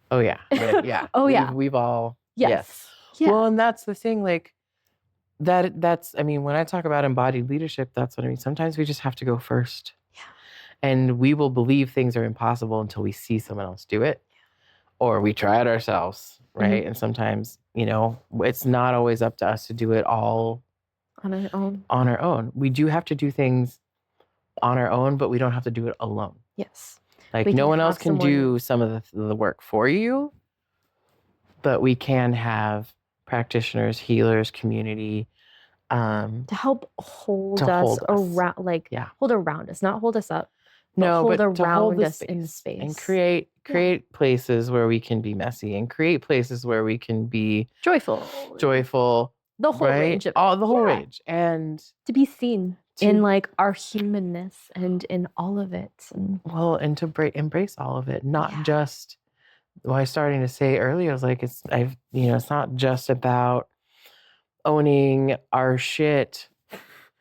Oh yeah. Yeah. Oh yeah. We've all, yes. Yeah. Well, and that's the thing, like, that's, I mean, when I talk about embodied leadership, that's what I mean. Sometimes we just have to go first. Yeah. And we will believe things are impossible until we see someone else do it, or we try it ourselves, right? Mm-hmm. And sometimes, it's not always up to us to do it all on our own. We do have to do things on our own, but we don't have to do it alone. Yes. Like no one else can do some of the work for you, but we can have practitioners, healers, community, to help hold us around, hold around us, not hold us up. Hold around us in the space and create places where we can be messy and create places where we can be joyful, the whole range of it. The whole range, and to be seen in like our humanness and in all of it, and to embrace all of it, not just. Well, I was starting to say earlier, I was like, it's not just about owning our shit,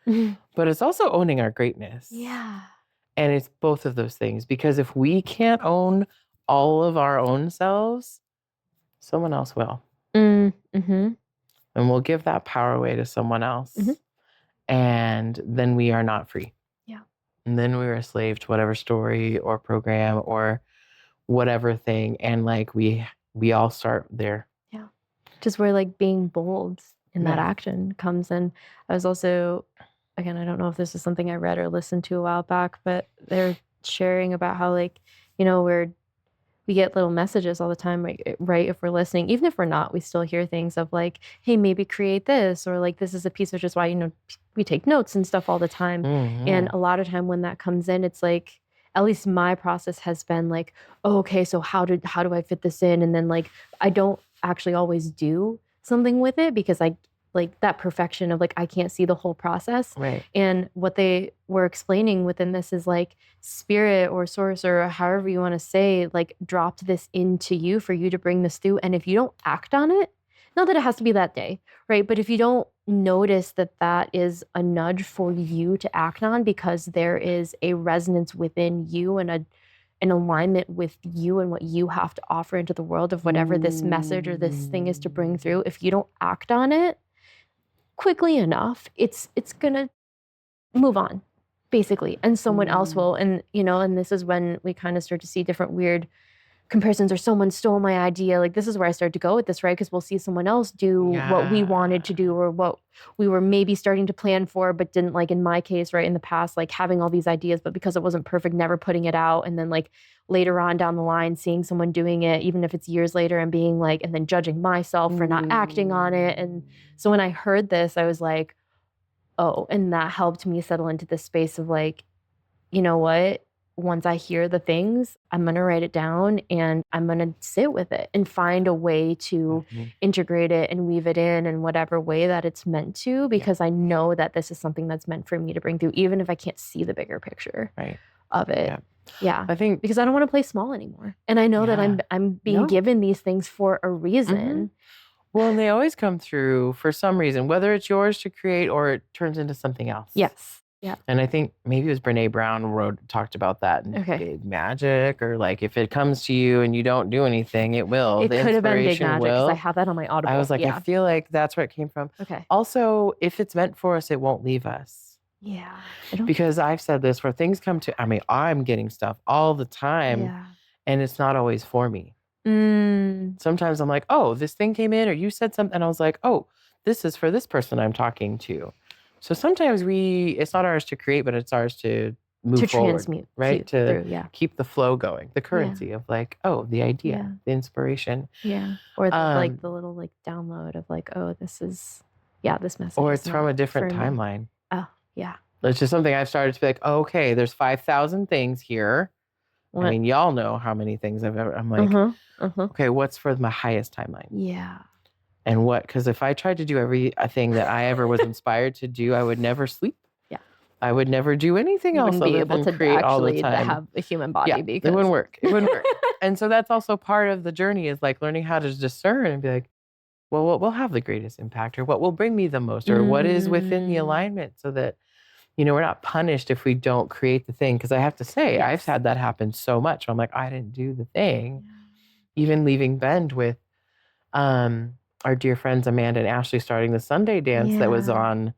but it's also owning our greatness. Yeah. And it's both of those things, because if we can't own all of our own selves, someone else will. Mm-hmm. And we'll give that power away to someone else. Mhm. And then we are not free. Yeah. And then we're a slave to whatever story or program or whatever thing. And like we all start there. Yeah. Just where like being bold in that Yeah. action comes in. I was also, again, I don't know if this is something I read or listened to a while back, but they're sharing about how like, you know, we get little messages all the time, right? If we're listening, even if we're not, we still hear things of like, hey, maybe create this, or like, this is a piece, which is why, you know, we take notes and stuff all the time. Mhm. And a lot of time when that comes in, it's like, at least my process has been like, oh, okay, so how do I fit this in? And then like, I don't actually always do something with it because I like that perfection of like, I can't see the whole process. Right. And what they were explaining within this is like spirit or source or however you want to say, like dropped this into you for you to bring this through. And if you don't act on it, not that it has to be that day, right? But if you don't notice that that is a nudge for you to act on because there is a resonance within you and an alignment with you and what you have to offer into the world of whatever this message or this thing is to bring through, if you don't act on it quickly enough, it's gonna move on, basically, and someone else will. And you know, and this is when we kind of start to see different weird comparisons, or someone stole my idea. Like this is where I started to go with this, right? Because we'll see someone else do what we wanted to do, or what we were maybe starting to plan for, but didn't. Like in my case, right, in the past, like having all these ideas, but because it wasn't perfect, never putting it out, and then like later on down the line, seeing someone doing it, even if it's years later, and being like, and then judging myself for not acting on it. And so when I heard this, I was like, oh, and that helped me settle into this space of like, you know what? Once I hear the things, I'm going to write it down and I'm going to sit with it and find a way to integrate it and weave it in whatever way that it's meant to, because I know that this is something that's meant for me to bring through, even if I can't see the bigger picture of it. Yeah. I think because I don't want to play small anymore. And I know that I'm being given these things for a reason. Well, and they always come through for some reason, whether it's yours to create or it turns into something else. Yes. Yeah. And I think maybe it was Brene Brown talked about that in Big Magic, or like if it comes to you and you don't do anything, it will. It could have been Big Magic because I have that on my Audible. I was like, I feel like that's where it came from. Okay. Also, if it's meant for us, it won't leave us. Yeah. Because I've said this, where things come to, I mean, I'm getting stuff all the time and it's not always for me. Sometimes I'm like, oh, this thing came in or you said something. And I was like, oh, this is for this person I'm talking to. So sometimes it's not ours to create, but it's ours to move forward, transmute, right? To keep the flow going, the currency of like, oh, the idea, the inspiration. Yeah. Or like the little like download of like, oh, this is, this message. Or it's from a different timeline. Oh, yeah. It's just something I've started to be like, oh, okay, there's 5,000 things here. I mean, y'all know how many things I'm like, okay, what's for my highest timeline? Yeah. And because if I tried to do everything that I ever was inspired to do, I would never sleep. Yeah. I would never do anything else other than create all the time. To have a human body. Because it wouldn't work. It wouldn't work. And so that's also part of the journey, is like learning how to discern and be like, well, what will have the greatest impact, or what will bring me the most, or what is within the alignment, so that, you know, we're not punished if we don't create the thing. Because I have to say, I've had that happen so much. I'm like, I didn't do the thing. Even leaving Bend with our dear friends Amanda and Ashley starting the Sunday dance that was on.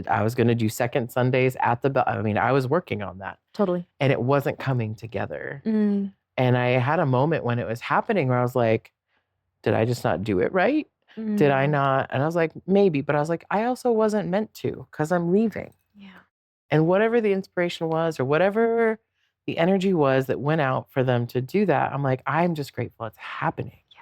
I was going to do second Sundays at the. I mean, I was working on that. Totally. And it wasn't coming together. And I had a moment when it was happening where I was like, did I just not do it right? Did I not? And I was like, maybe. But I was like, I also wasn't meant to, because I'm leaving. Yeah. And whatever the inspiration was, or whatever the energy was that went out for them to do that, I'm like, I'm just grateful it's happening. Yeah.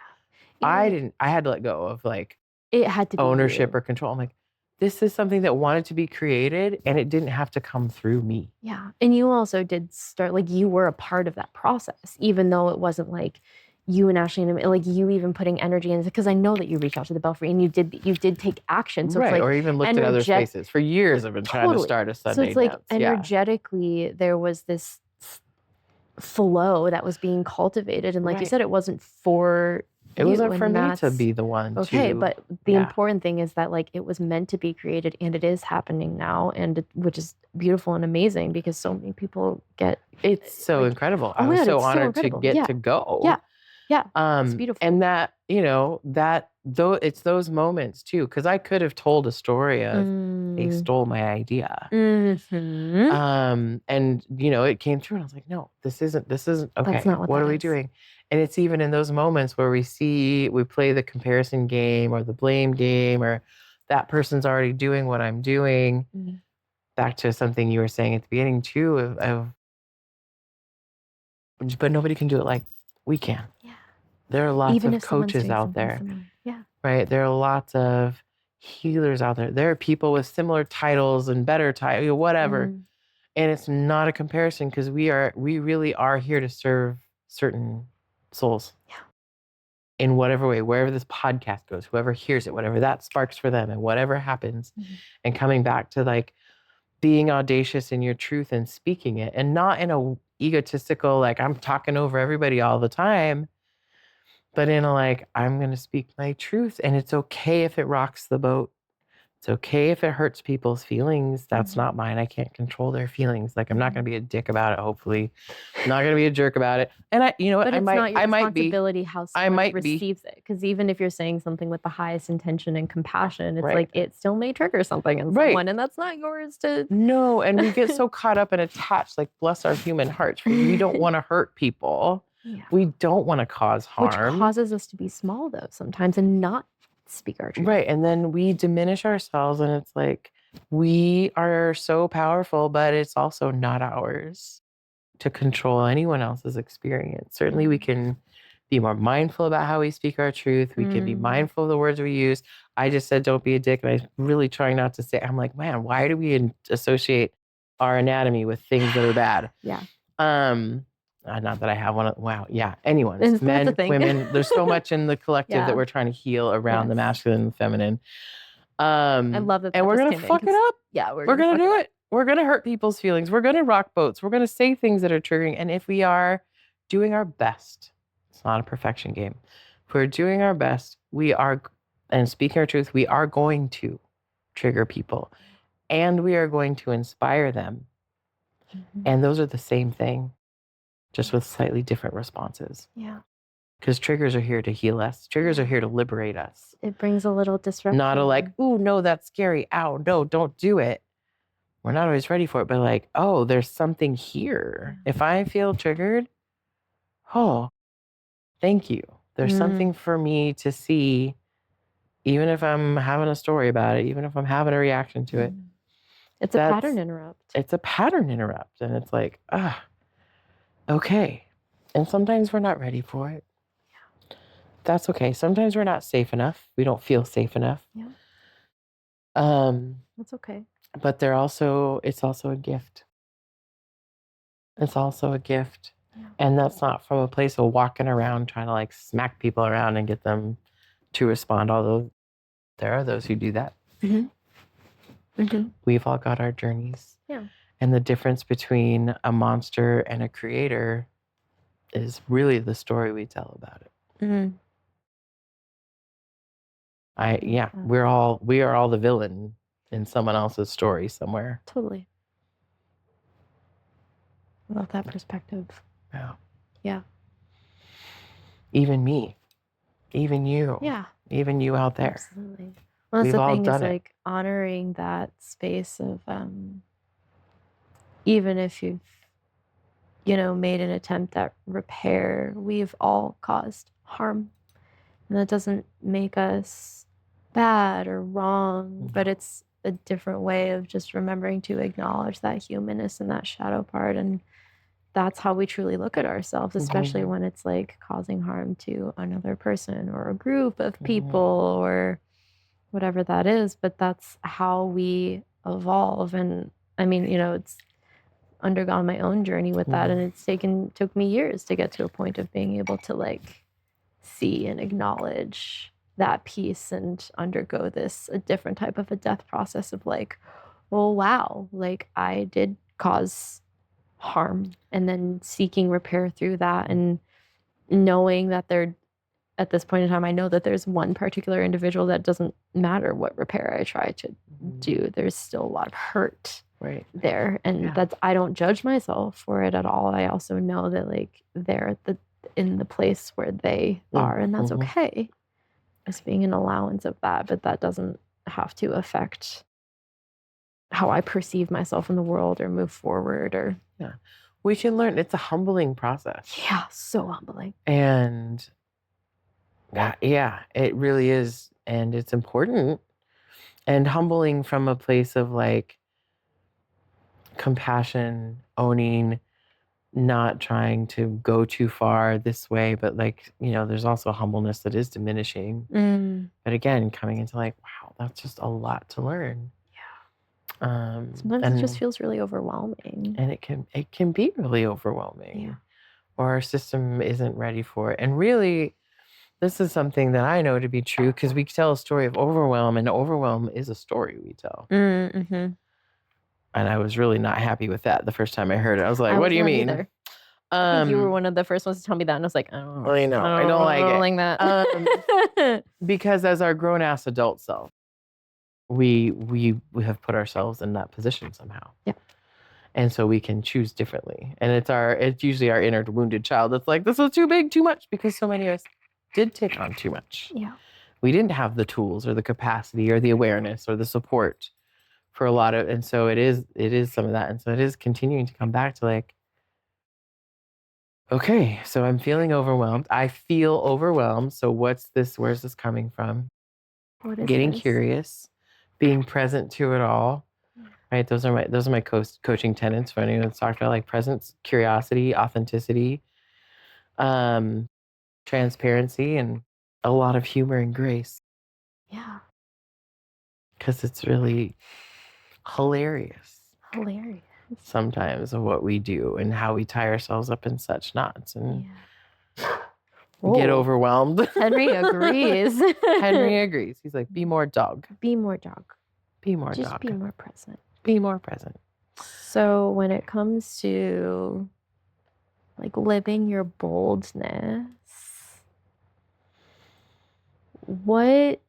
I had to let go of like it had to be ownership or control. I'm like, this is something that wanted to be created, and it didn't have to come through me. Yeah. And you also did start, like, you were a part of that process, even though it wasn't like you and Ashley and like you even putting energy in, because I know that you reached out to the Belfry and you did take action. So it's like, or even looked at other spaces. For years I've been trying to start a Sunday dance. So it's like energetically there was this flow that was being cultivated. And like you said, it wasn't for it wasn't for me to be the one to. But the important thing is that like it was meant to be created, and it is happening now, and which is beautiful and amazing, because so many people get it's so incredible. I was so honored to get to go. Yeah. Yeah. It's beautiful. And that you know, that though it's those moments too, because I could have told a story of they stole my idea. And you know, it came through and I was like, no, this isn't okay. That's not what that are we is. doing? And it's even in those moments where we play the comparison game or the blame game, or that person's already doing what I'm doing. Back to something you were saying at the beginning too, but nobody can do it like we can. Yeah. There are lots Even of if someone's coaches doing out something there, similar. Yeah. right? There are lots of healers out there. There are people with similar titles and better titles, whatever. And it's not a comparison, because we really are here to serve certain souls. Yeah. In whatever way, wherever this podcast goes, whoever hears it, whatever that sparks for them, and whatever happens, and coming back to like being audacious in your truth and speaking it, and not in a egotistical, like I'm talking over everybody all the time, but in a like, I'm going to speak my truth, and it's okay if it rocks the boat. It's okay if it hurts people's feelings. That's not mine. I can't control their feelings. Like, I'm not going to be a dick about it, hopefully. I'm not going to be a jerk about it. And you know what? But it's not your I might be. responsibility how someone receives it. Because even if you're saying something with the highest intention and compassion, it's like it still may trigger something in someone, and that's not yours to. No, and we get so caught up and attached, like, bless our human hearts. We don't want to hurt people. Yeah. We don't want to cause harm. Which causes us to be small, though, sometimes, and not speak our truth. Right. And then we diminish ourselves, and it's like, we are so powerful, but it's also not ours to control anyone else's experience. Certainly we can be more mindful about how we speak our truth. We can be mindful of the words we use. I just said, don't be a dick. And I'm really trying not to say, I'm like, man, why do we associate our anatomy with things that are bad? Yeah. Not that I have one. Wow. Yeah. Anyone's men, women. There's so much in the collective that we're trying to heal around the masculine and feminine. I love that. And we're going to fuck it up. Yeah. We're going to do it. We're going to hurt people's feelings. We're going to rock boats. We're going to say things that are triggering. And if we are doing our best, it's not a perfection game. If we're doing our best, and speaking our truth, we are going to trigger people, and we are going to inspire them. And those are the same thing, just with slightly different responses. Yeah. Because triggers are here to heal us. Triggers are here to liberate us. It brings a little disruption. Not a like, ooh, no, that's scary. Ow, no, don't do it. We're not always ready for it, but like, oh, there's something here. If I feel triggered, oh, thank you. There's something for me to see, even if I'm having a story about it, even if I'm having a reaction to it. It's a pattern interrupt. It's a pattern interrupt. And it's like, okay. And sometimes we're not ready for it. Yeah. That's okay. Sometimes we're not safe enough. We don't feel safe enough. Yeah. That's okay. But it's also a gift. It's also a gift. Yeah. And that's not from a place of walking around trying to like smack people around and get them to respond. Although there are those who do that. We've all got our journeys. Yeah. And the difference between a monster and a creator is really the story we tell about it. We are all the villain in someone else's story somewhere. Totally. I love that perspective. Yeah. Yeah. Even me. Even you. Yeah. Even you out there. Absolutely. Well, that's the thing is like honoring that space of even if you've, made an attempt at repair, we've all caused harm. And that doesn't make us bad or wrong, but it's a different way of just remembering to acknowledge that humanness and that shadow part. And that's how we truly look at ourselves, especially when it's like causing harm to another person or a group of people or whatever that is. But that's how we evolve. And I mean, it's undergone my own journey with that. And it's took me years to get to a point of being able to like see and acknowledge that piece and undergo a different type of a death process of like, oh, wow, like I did cause harm, and then seeking repair through that, and knowing that at this point in time, I know that there's one particular individual that doesn't matter what repair I try to do. There's still a lot of hurt there. And I don't judge myself for it at all. I also know that like they're in the place where they are, and that's okay. as being an allowance of that, but that doesn't have to affect how I perceive myself in the world or move forward or. Yeah. We can learn. It's a humbling process. Yeah, so humbling. And yeah, it really is. And it's important and humbling from a place of like compassion, owning, not trying to go too far this way, but like, there's also humbleness that is diminishing. But again, coming into like, wow, that's just a lot to learn. Yeah. Sometimes it just feels really overwhelming. And it can be really overwhelming. Yeah. Or our system isn't ready for it. And really, this is something that I know to be true because we tell a story of overwhelm, and overwhelm is a story we tell. Mm-hmm. And I was really not happy with that the first time I heard it. I was like, what do you mean? Either. I think you were one of the first ones to tell me that, and I was like, oh, I know. I don't like that. Because as our grown-ass adult self, we have put ourselves in that position somehow. Yeah. And so we can choose differently. And it's usually our inner wounded child that's like, this was too big, too much, because so many of us did take on too much. Yeah. We didn't have the tools or the capacity or the awareness or the support for a lot of, and so it is some of that. And so it is continuing to come back to like, okay, so I'm feeling overwhelmed. I feel overwhelmed. So where's this coming from? What is Getting this? curious, being present to it all. Right? Those are my coaching tenets for anyone that's talked about like presence, curiosity, authenticity, transparency, and a lot of humor and grace. Yeah. Because it's really hilarious sometimes of what we do and how we tie ourselves up in such knots and get overwhelmed. Henry agrees. Henry agrees. He's like, be more dog. Be more dog. Be more Just dog. be more present. Be more present. So when it comes to like living your boldness, what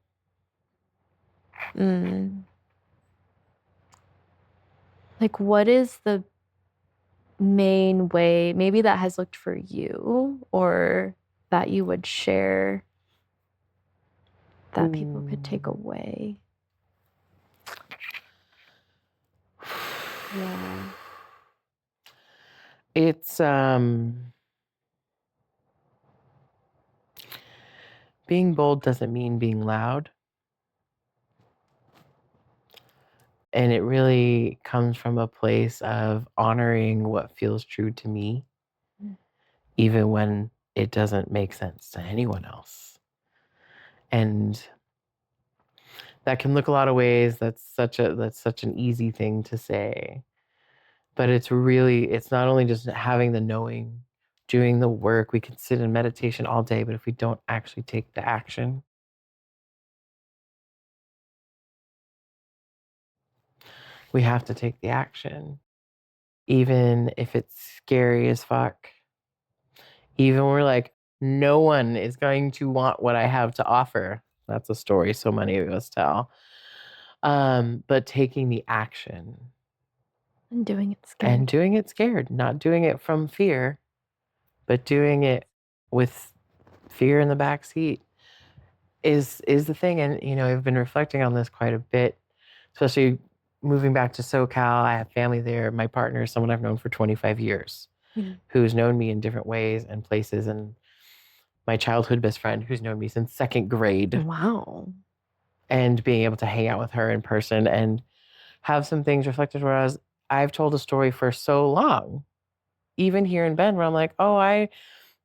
what is the main way maybe that has looked for you or that you would share that people could take away? Yeah. It's being bold doesn't mean being loud. And it really comes from a place of honoring what feels true to me, even when it doesn't make sense to anyone else. And that can look a lot of ways. That's such an easy thing to say. But it's not only just having the knowing, doing the work. We can sit in meditation all day, but if we don't actually take the action, we have to take the action. Even if it's scary as fuck. Even we're like, no one is going to want what I have to offer. That's a story so many of us tell. But taking the action. And doing it scared. Not doing it from fear, but doing it with fear in the back seat is the thing. And, I've been reflecting on this quite a bit, especially moving back to SoCal. I have family there. My partner is someone I've known for 25 years. Who's known me in different ways and places, and my childhood best friend who's known me since second grade. Wow. And being able to hang out with her in person and have some things reflected where I've told a story for so long, even here in Bend, where I'm like, oh, I'm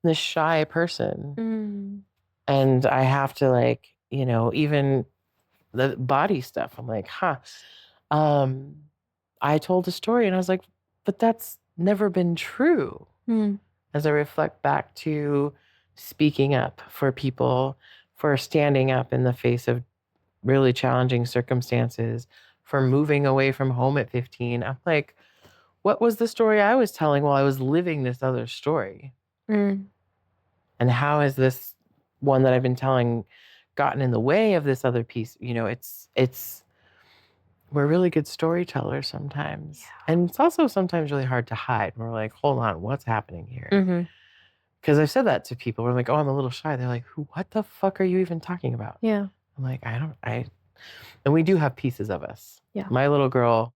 this shy person. And I have to like, even the body stuff, I'm like, I told a story and I was like, but that's never been true. As I reflect back to speaking up for people, for standing up in the face of really challenging circumstances, for moving away from home at 15, I'm like, what was the story I was telling while I was living this other story? And how has this one that I've been telling gotten in the way of this other piece? We're really good storytellers sometimes. Yeah. And it's also sometimes really hard to hide. We're like, hold on, what's happening here? because I've said that to people. We're like, oh, I'm a little shy. They're like, what the fuck are you even talking about? Yeah. I'm like, and we do have pieces of us. Yeah. My little girl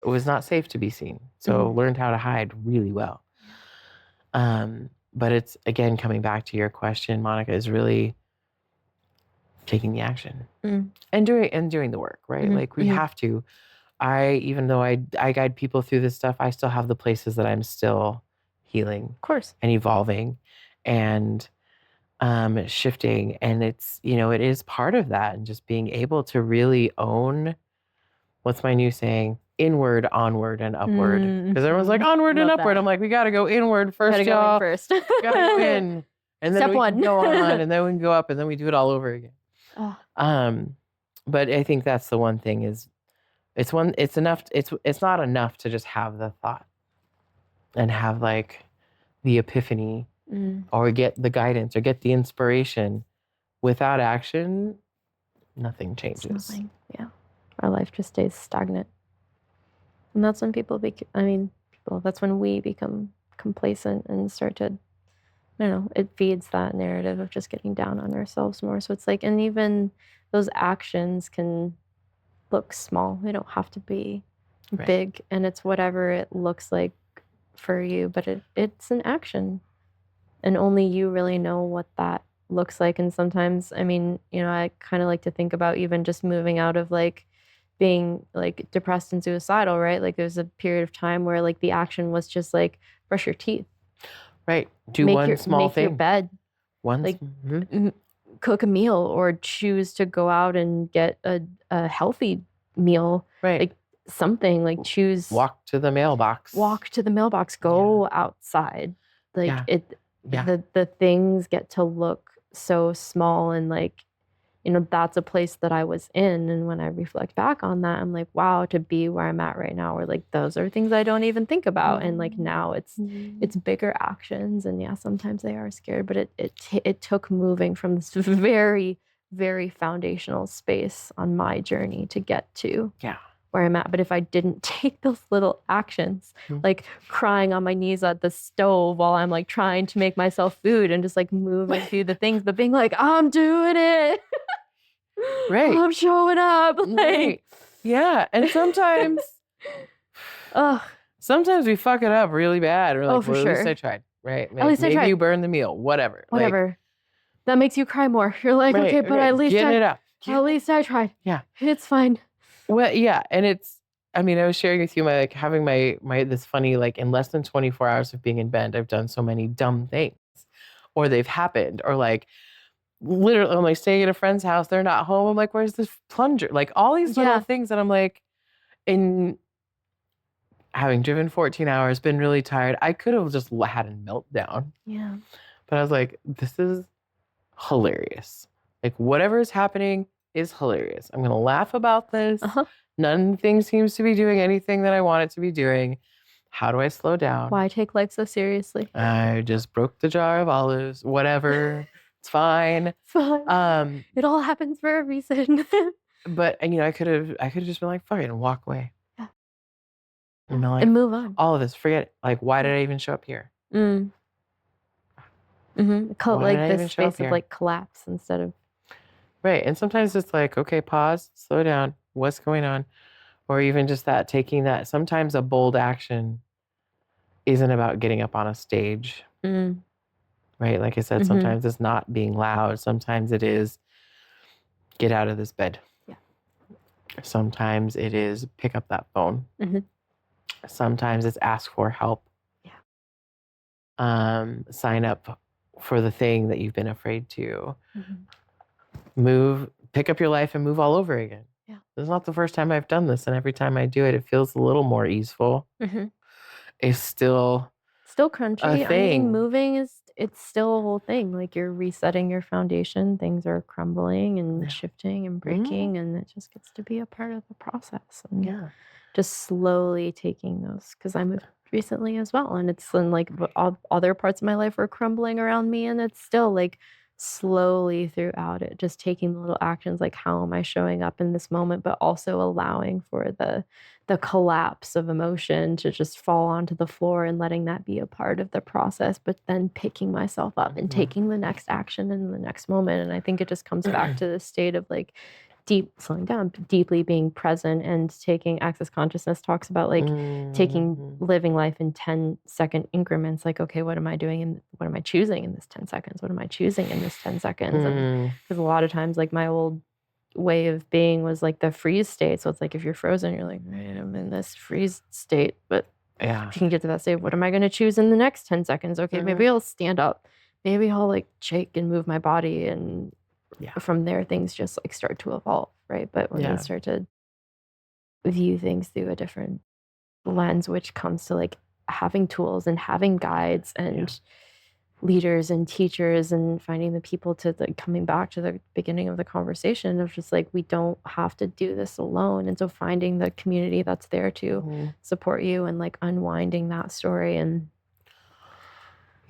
was not safe to be seen. So learned how to hide really well. But it's, again, coming back to your question, Monika, is really taking the action and doing the work, right? Like we have to. Even though I guide people through this stuff, I still have the places that I'm still healing, of course, and evolving and shifting. And it's, it is part of that, and just being able to really own, what's my new saying? Inward, onward, and upward. Because everyone's like, onward and upward. I'm like, we got to go inward first, y'all. Go first. Got to go in. And then Step we one. can go on, and then we can go up, and then we do it all over again. But I think that's the one thing is, it's not enough to just have the thought and have like the epiphany or get the guidance or get the inspiration. Without action, nothing changes. Yeah. Our life just stays stagnant. And that's when that's when we become complacent and start to, I don't know, it feeds that narrative of just getting down on ourselves more. So it's like, and even those actions can look small. They don't have to be big. And it's whatever it looks like for you, but it's an action. And only you really know what that looks like. And sometimes, I kind of like to think about even just moving out of like being like depressed and suicidal, right? Like there's a period of time where like the action was just like brush your teeth. Right. Do one small thing. Make your bed. Cook a meal or choose to go out and get a healthy meal. Right. Like something like choose. Walk to the mailbox. Go outside. Like the things get to look so small, and like, that's a place that I was in. And when I reflect back on that, I'm like, wow, to be where I'm at right now, where like those are things I don't even think about. And like now it's bigger actions, and yeah, sometimes they are scared, but it took moving from this very, very foundational space on my journey to get to where I'm at. But if I didn't take those little actions, like crying on my knees at the stove while I'm like trying to make myself food and just like moving through the things, but being like, I'm doing it. Right. I'm showing up. Right. Yeah. And sometimes sometimes we fuck it up really bad. We're like, for well, sure. At least I tried. Right. Maybe you burn the meal. Whatever. Like, that makes you cry more. You're like, okay, but at least it up. At least I tried. Yeah. It's fine. Well, yeah. And it's, I was sharing with you having my this funny, like in less than 24 hours of being in bed, I've done so many dumb things, or they've happened, or like literally I'm like staying at a friend's house, they're not home. I'm like, where's this plunger? Like all these little things that I'm like, in having driven 14 hours, been really tired, I could have just had a meltdown. Yeah. But I was like, this is hilarious. Like whatever is happening is hilarious. I'm going to laugh about this. Nothing seems to be doing anything that I want it to be doing. How do I slow down? Why take life so seriously? I just broke the jar of olives. Whatever. It's fine. It all happens for a reason. But I could have just been like, fuck it, and walk away. Yeah. And move on. All of this, forget it. Like, why did I even show up here? Like this space of like collapse instead of. Right. And sometimes it's like, okay, pause, slow down. What's going on? Or even just that, taking that. Sometimes a bold action isn't about getting up on a stage. Right? Like I said, sometimes it's not being loud. Sometimes it is get out of this bed. Yeah. Sometimes it is pick up that phone. Sometimes it's ask for help. Yeah. Sign up for the thing that you've been afraid to. Pick up your life and move all over again. Yeah. This is not the first time I've done this. And every time I do it, it feels a little more easeful. It's still crunchy. A thing. Moving it's still a whole thing. Like you're resetting your foundation. Things are crumbling and shifting and breaking, and it just gets to be a part of the process. And just slowly taking those, because I moved recently as well, and it's like all other parts of my life were crumbling around me, and it's still like slowly throughout it, just taking the little actions, like how am I showing up in this moment, but also allowing for the collapse of emotion to just fall onto the floor and letting that be a part of the process, but then picking myself up and taking the next action in the next moment. And I think it just comes back to this state of like slowing down, deeply being present, and taking access consciousness talks about like taking living life in 10-second increments. Like, okay, what am I doing and what am I choosing in this 10 seconds? What am I choosing in this 10 seconds? And because a lot of times, like my old way of being was like the freeze state. So it's like if you're frozen, you're like, man, I'm in this freeze state. But if you can get to that state, what am I going to choose in the next 10 seconds? Okay, maybe I'll stand up. Maybe I'll like shake and move my body, and from there things just like start to evolve, right? But when we start to view things through a different lens, which comes to like having tools and having guides and leaders and teachers, and finding the people to like coming back to the beginning of the conversation of just like, we don't have to do this alone. And so finding the community that's there to support you and like unwinding that story. And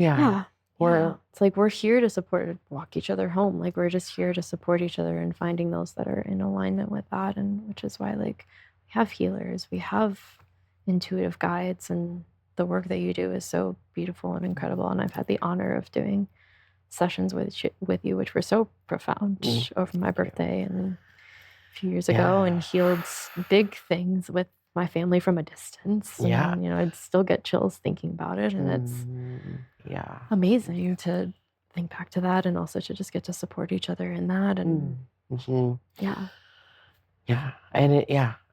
it's like we're here to walk each other home. Like we're just here to support each other and finding those that are in alignment with that. And which is why like we have healers, we have intuitive guides, and the work that you do is so beautiful and incredible. And I've had the honor of doing sessions with you, which were so profound over my birthday and a few years ago, and healed big things with my family from a distance. And, you know, I'd still get chills thinking about it. And it's amazing to think back to that, and also to just get to support each other in that. And And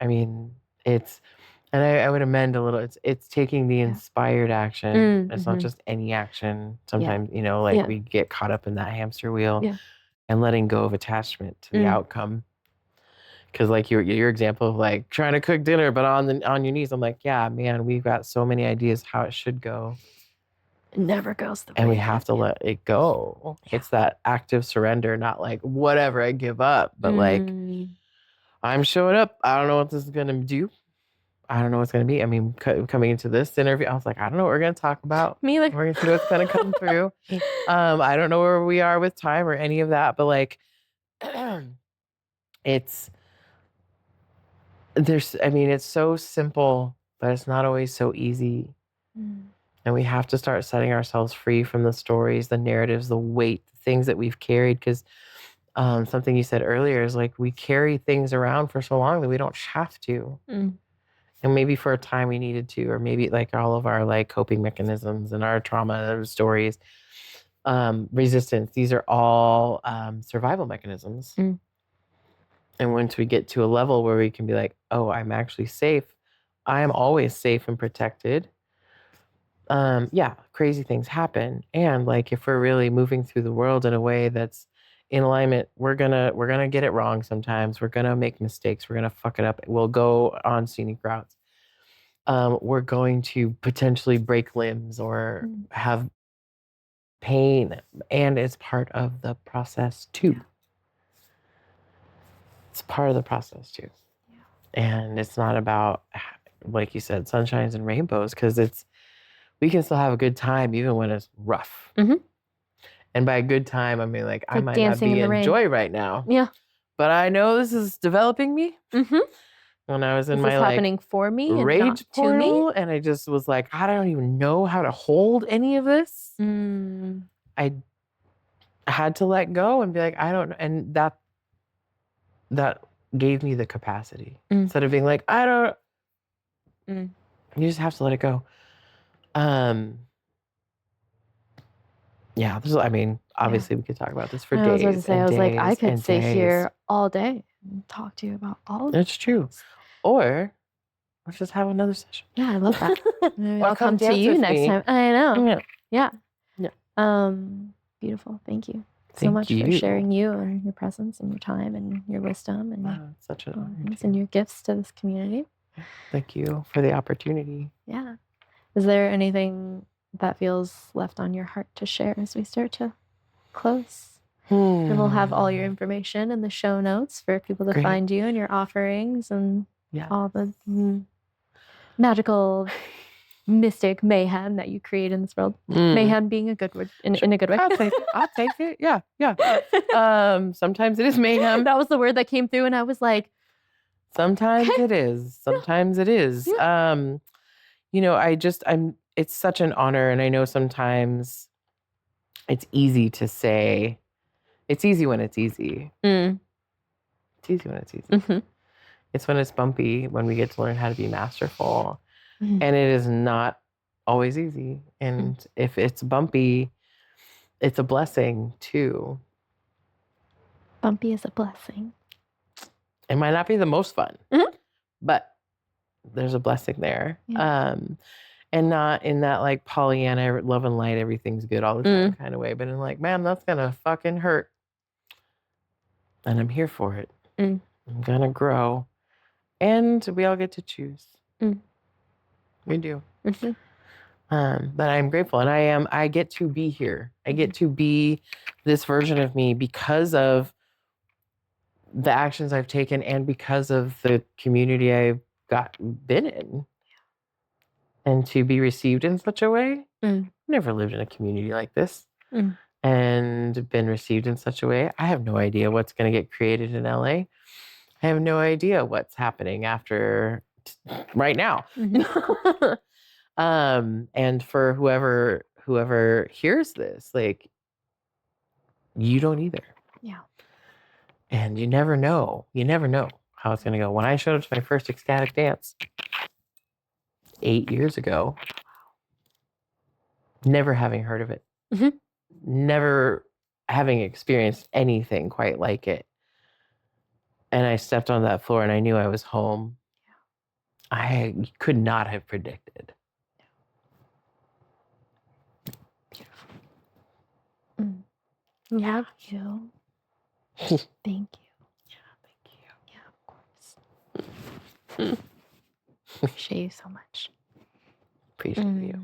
I mean, it's, and I would amend a little. It's taking the inspired action. It's not just any action. Sometimes, you know, like we get caught up in that hamster wheel and letting go of attachment to the outcome. Because like your example of like trying to cook dinner, but on your knees, I'm like, yeah, man, we've got so many ideas how it should go. It never goes the way. And we have to let it go. It's that active surrender, not like whatever, I give up, but like I'm showing up. I don't know what this is gonna do. I don't know what's going to be. I mean, coming into this interview, I was like, I don't know what we're going to talk about. Me either. We're going to see what's going to come through. I don't know where we are with time or any of that, but like, it's so simple, but it's not always so easy. And we have to start setting ourselves free from the stories, the narratives, the weight, the things that we've carried. Because something you said earlier is like, we carry things around for so long that we don't have to. And maybe for a time we needed to, or maybe like all of our like coping mechanisms and our trauma stories, resistance, these are all survival mechanisms. And once we get to a level where we can be like, oh, I'm actually safe. I am always safe and protected. Crazy things happen. And like, if we're really moving through the world in a way that's in alignment, we're gonna get it wrong sometimes. We're gonna make mistakes. We're gonna fuck it up. We'll go on scenic routes. We're going to potentially break limbs or have pain, and it's part of the process too. It's part of the process too. And it's not about, like you said, sunshines and rainbows, because we can still have a good time even when it's rough. And by a good time, I mean like I might not be in joy right now. But I know this is developing me. When I was in my like happening for me rage portal, and I just was like, I don't even know how to hold any of this. I had to let go and be like, I don't know. And that gave me the capacity. Instead of being like, I don't, you just have to let it go. Obviously we could talk about this for days. I was like, I could stay here all day and talk to you about all of it. It's true. Or let's just have another session. Yeah, I love that. Maybe I'll come to you next time. I know. Yeah. Beautiful. Thank you so much for sharing you and your presence and your time and your wisdom and such an honor. And your gifts to this community. Thank you for the opportunity. Yeah. Is there anything that feels left on your heart to share as we start to close? And we'll have all your information in the show notes for people to find you and your offerings and all the magical mystic mayhem that you create in this world. Mayhem being a good word in a good way. I'll take it. Yeah. Sometimes it is mayhem. That was the word that came through, and I was like, sometimes it is. Sometimes it is. Yeah. It's such an honor, and I know sometimes it's easy to say. It's easy when it's easy. It's easy when it's easy. Mm-hmm. It's when it's bumpy when we get to learn how to be masterful. And it is not always easy. And if it's bumpy, it's a blessing too. Bumpy is a blessing. It might not be the most fun, but there's a blessing there. Yeah. And not in that like Pollyanna, love and light, everything's good all the time kind of way, but in like, man, that's going to fucking hurt. And I'm here for it. I'm going to grow. And we all get to choose. We do. Mm-hmm. But I'm grateful. And I get to be here. I get to be this version of me because of the actions I've taken and because of the community I've been in. And to be received in such a way. I've never lived in a community like this and been received in such a way. I have no idea what's going to get created in LA. I have no idea what's happening after right now. And for whoever hears this, like, you don't either. Yeah. And you never know how it's going to go. When I showed up to my first ecstatic dance 8 years ago, never having heard of it, never having experienced anything quite like it. And I stepped on that floor and I knew I was home. I could not have predicted. Love you. Thank you. Yeah, thank you. Yeah, of course. Appreciate you so much. Appreciate you.